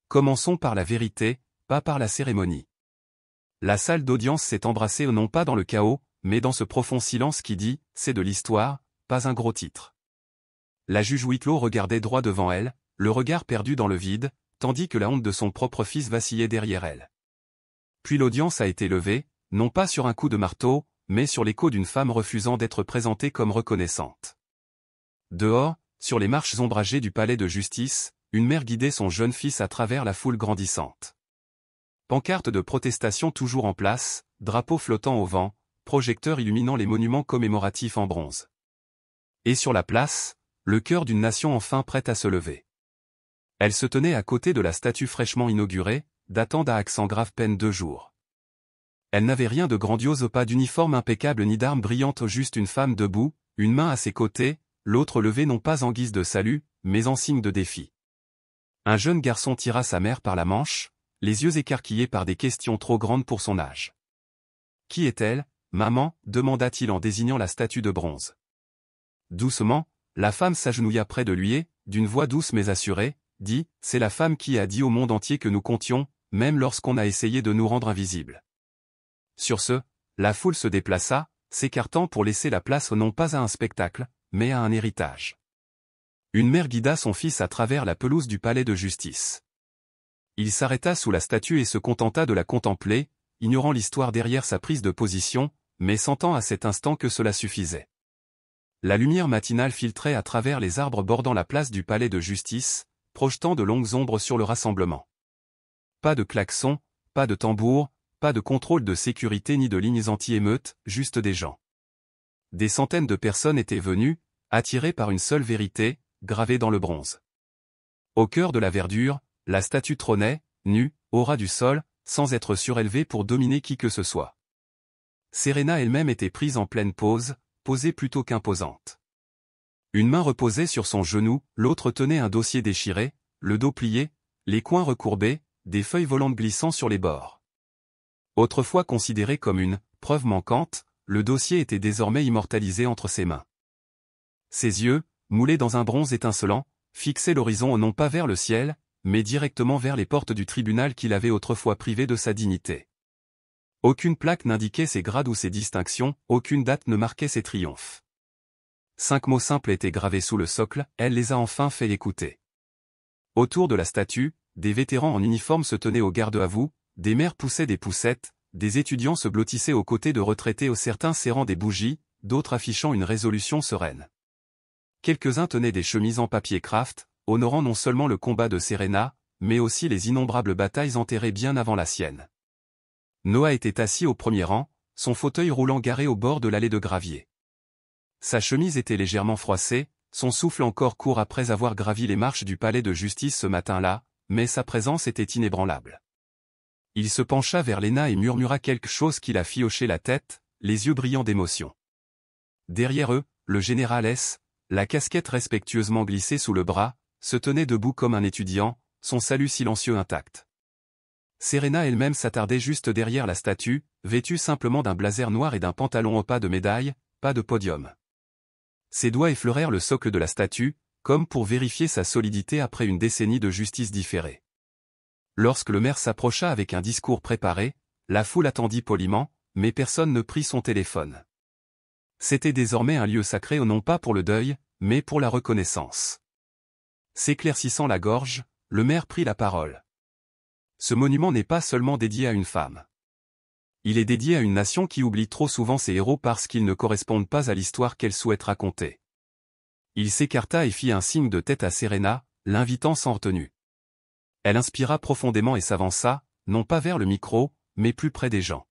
Commençons par la vérité, pas par la cérémonie. La salle d'audience s'est embrassée non pas dans le chaos, mais dans ce profond silence qui dit « c'est de l'histoire », pas un gros titre. La juge Whitlow regardait droit devant elle, le regard perdu dans le vide, tandis que la honte de son propre fils vacillait derrière elle. Puis l'audience a été levée, non pas sur un coup de marteau, mais sur l'écho d'une femme refusant d'être présentée comme reconnaissante. Dehors, sur les marches ombragées du palais de justice, une mère guidait son jeune fils à travers la foule grandissante. Pancartes de protestation toujours en place, drapeaux flottant au vent, projecteurs illuminant les monuments commémoratifs en bronze. Et sur la place, le cœur d'une nation enfin prête à se lever. Elle se tenait à côté de la statue fraîchement inaugurée, datant d'à accent grave peine 2 jours. Elle n'avait rien de grandiose, pas d'uniforme impeccable ni d'armes brillantes, juste une femme debout, une main à ses côtés, l'autre levée non pas en guise de salut, mais en signe de défi. Un jeune garçon tira sa mère par la manche, les yeux écarquillés par des questions trop grandes pour son âge. « Qui est-elle, maman » demanda-t-il en désignant la statue de bronze. Doucement, la femme s'agenouilla près de lui et, d'une voix douce mais assurée, dit « C'est la femme qui a dit au monde entier que nous comptions, même lorsqu'on a essayé de nous rendre invisibles. » Sur ce, la foule se déplaça, s'écartant pour laisser la place non pas à un spectacle, mais à un héritage. Une mère guida son fils à travers la pelouse du palais de justice. Il s'arrêta sous la statue et se contenta de la contempler, ignorant l'histoire derrière sa prise de position, mais sentant à cet instant que cela suffisait. La lumière matinale filtrait à travers les arbres bordant la place du palais de justice, projetant de longues ombres sur le rassemblement. Pas de klaxon, pas de tambour, pas de contrôle de sécurité ni de lignes anti-émeutes, juste des gens. Des centaines de personnes étaient venues, attirées par une seule vérité, gravée dans le bronze. Au cœur de la verdure, la statue trônait, nue, au ras du sol, sans être surélevée pour dominer qui que ce soit. Serena elle-même était prise en pleine pose, posée plutôt qu'imposante. Une main reposait sur son genou, l'autre tenait un dossier déchiré, le dos plié, les coins recourbés, des feuilles volantes glissant sur les bords. Autrefois considéré comme une « preuve manquante », le dossier était désormais immortalisé entre ses mains. Ses yeux, moulés dans un bronze étincelant, fixaient l'horizon non pas vers le ciel, mais directement vers les portes du tribunal qu'il avait autrefois privé de sa dignité. Aucune plaque n'indiquait ses grades ou ses distinctions, aucune date ne marquait ses triomphes. 5 mots simples étaient gravés sous le socle, elle les a enfin fait écouter. Autour de la statue, des vétérans en uniforme se tenaient au garde à vous, des mères poussaient des poussettes, des étudiants se blottissaient aux côtés de retraités, certains serrant des bougies, d'autres affichant une résolution sereine. Quelques-uns tenaient des chemises en papier craft, honorant non seulement le combat de Serena, mais aussi les innombrables batailles enterrées bien avant la sienne. Noah était assis au premier rang, son fauteuil roulant garé au bord de l'allée de gravier. Sa chemise était légèrement froissée, son souffle encore court après avoir gravi les marches du palais de justice ce matin-là, mais sa présence était inébranlable. Il se pencha vers Lena et murmura quelque chose qui la fit hocher la tête, les yeux brillants d'émotion. Derrière eux, le général S., la casquette respectueusement glissée sous le bras, se tenait debout comme un étudiant, son salut silencieux intact. Serena elle-même s'attardait juste derrière la statue, vêtue simplement d'un blazer noir et d'un pantalon au pas de médaille, pas de podium. Ses doigts effleurèrent le socle de la statue, comme pour vérifier sa solidité après une décennie de justice différée. Lorsque le maire s'approcha avec un discours préparé, la foule attendit poliment, mais personne ne prit son téléphone. C'était désormais un lieu sacré non pas pour le deuil, mais pour la reconnaissance. S'éclaircissant la gorge, le maire prit la parole. Ce monument n'est pas seulement dédié à une femme. Il est dédié à une nation qui oublie trop souvent ses héros parce qu'ils ne correspondent pas à l'histoire qu'elle souhaite raconter. Il s'écarta et fit un signe de tête à Serena, l'invitant sans retenue. Elle inspira profondément et s'avança, non pas vers le micro, mais plus près des gens.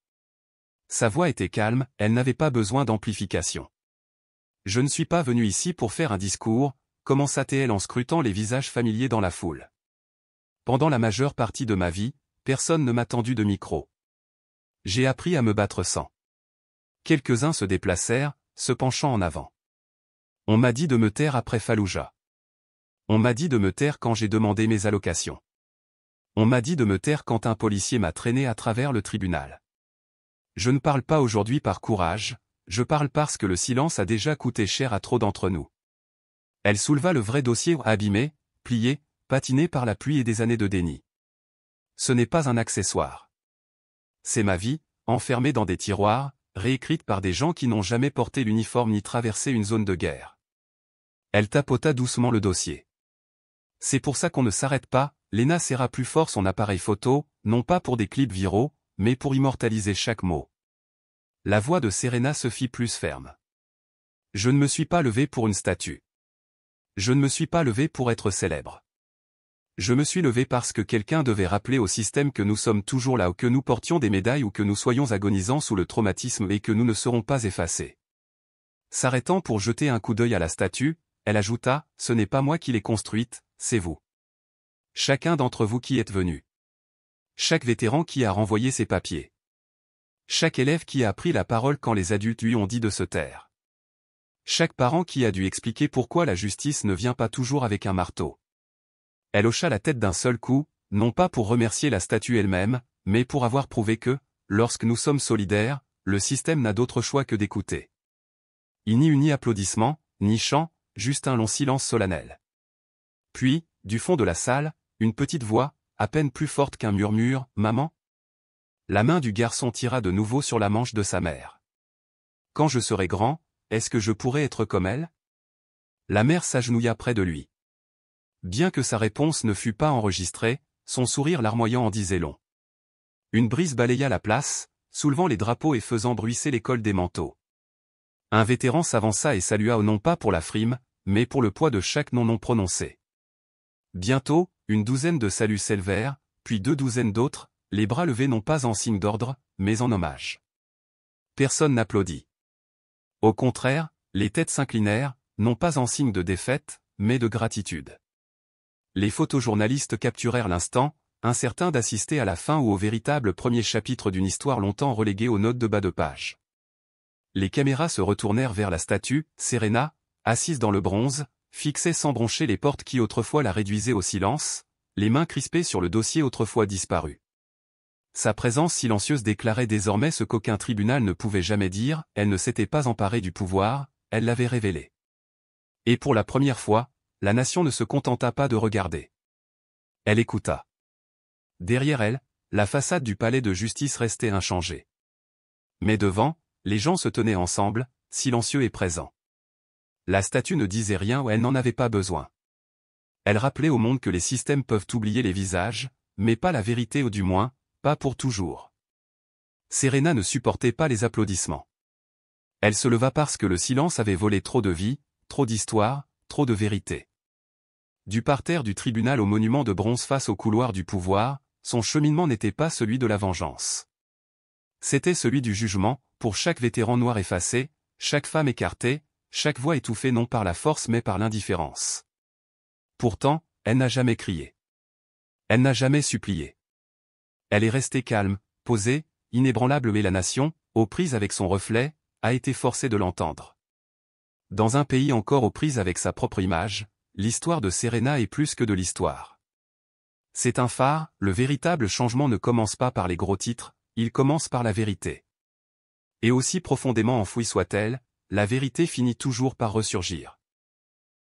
Sa voix était calme, elle n'avait pas besoin d'amplification. « Je ne suis pas venu ici pour faire un discours, commença-t-elle en scrutant les visages familiers dans la foule. Pendant la majeure partie de ma vie, personne ne m'a tendu de micro. J'ai appris à me battre sans. Quelques-uns se déplacèrent, se penchant en avant. On m'a dit de me taire après Fallujah. On m'a dit de me taire quand j'ai demandé mes allocations. On m'a dit de me taire quand un policier m'a traîné à travers le tribunal. Je ne parle pas aujourd'hui par courage, je parle parce que le silence a déjà coûté cher à trop d'entre nous. Elle souleva le vrai dossier abîmé, plié, patiné par la pluie et des années de déni. Ce n'est pas un accessoire. C'est ma vie, enfermée dans des tiroirs, réécrite par des gens qui n'ont jamais porté l'uniforme ni traversé une zone de guerre. Elle tapota doucement le dossier. C'est pour ça qu'on ne s'arrête pas, Lena serra plus fort son appareil photo, non pas pour des clips viraux, mais pour immortaliser chaque mot. La voix de Serena se fit plus ferme. Je ne me suis pas levé pour une statue. Je ne me suis pas levé pour être célèbre. Je me suis levé parce que quelqu'un devait rappeler au système que nous sommes toujours là ou que nous portions des médailles ou que nous soyons agonisants sous le traumatisme et que nous ne serons pas effacés. S'arrêtant pour jeter un coup d'œil à la statue, elle ajouta, « Ce n'est pas moi qui l'ai construite, c'est vous. Chacun d'entre vous qui êtes venu. Chaque vétéran qui a renvoyé ses papiers. Chaque élève qui a pris la parole quand les adultes lui ont dit de se taire. Chaque parent qui a dû expliquer pourquoi la justice ne vient pas toujours avec un marteau. » Elle hocha la tête d'un seul coup, non pas pour remercier la statue elle-même, mais pour avoir prouvé que, lorsque nous sommes solidaires, le système n'a d'autre choix que d'écouter. Il n'y eut ni applaudissements, ni chants, juste un long silence solennel. Puis, du fond de la salle, une petite voix, à peine plus forte qu'un murmure, « Maman ?» La main du garçon tira de nouveau sur la manche de sa mère. « Quand je serai grand, est-ce que je pourrai être comme elle ?» La mère s'agenouilla près de lui. Bien que sa réponse ne fût pas enregistrée, son sourire larmoyant en disait long. Une brise balaya la place, soulevant les drapeaux et faisant bruisser les cols des manteaux. Un vétéran s'avança et salua non pas pour la frime, mais pour le poids de chaque nom non prononcé. Bientôt, une douzaine de saluts s'élevèrent, puis 2 douzaines d'autres, les bras levés non pas en signe d'ordre, mais en hommage. Personne n'applaudit. Au contraire, les têtes s'inclinèrent, non pas en signe de défaite, mais de gratitude. Les photojournalistes capturèrent l'instant, incertains d'assister à la fin ou au véritable premier chapitre d'une histoire longtemps reléguée aux notes de bas de page. Les caméras se retournèrent vers la statue, Serena, assise dans le bronze, fixait sans broncher les portes qui autrefois la réduisaient au silence, les mains crispées sur le dossier autrefois disparu. Sa présence silencieuse déclarait désormais ce qu'aucun tribunal ne pouvait jamais dire, elle ne s'était pas emparée du pouvoir, elle l'avait révélé. Et pour la première fois, la nation ne se contenta pas de regarder. Elle écouta. Derrière elle, la façade du palais de justice restait inchangée. Mais devant, les gens se tenaient ensemble, silencieux et présents. La statue ne disait rien ou elle n'en avait pas besoin. Elle rappelait au monde que les systèmes peuvent oublier les visages, mais pas la vérité ou du moins, pas pour toujours. Serena ne supportait pas les applaudissements. Elle se leva parce que le silence avait volé trop de vie, trop d'histoire, trop de vérité. Du parterre du tribunal au monument de bronze face au couloir du pouvoir, son cheminement n'était pas celui de la vengeance. C'était celui du jugement, pour chaque vétéran noir effacé, chaque femme écartée, chaque voix étouffée non par la force mais par l'indifférence. Pourtant, elle n'a jamais crié. Elle n'a jamais supplié. Elle est restée calme, posée, inébranlable et la nation, aux prises avec son reflet, a été forcée de l'entendre. Dans un pays encore aux prises avec sa propre image, l'histoire de Serena est plus que de l'histoire. C'est un phare, le véritable changement ne commence pas par les gros titres, il commence par la vérité. Et aussi profondément enfouie soit-elle, la vérité finit toujours par ressurgir.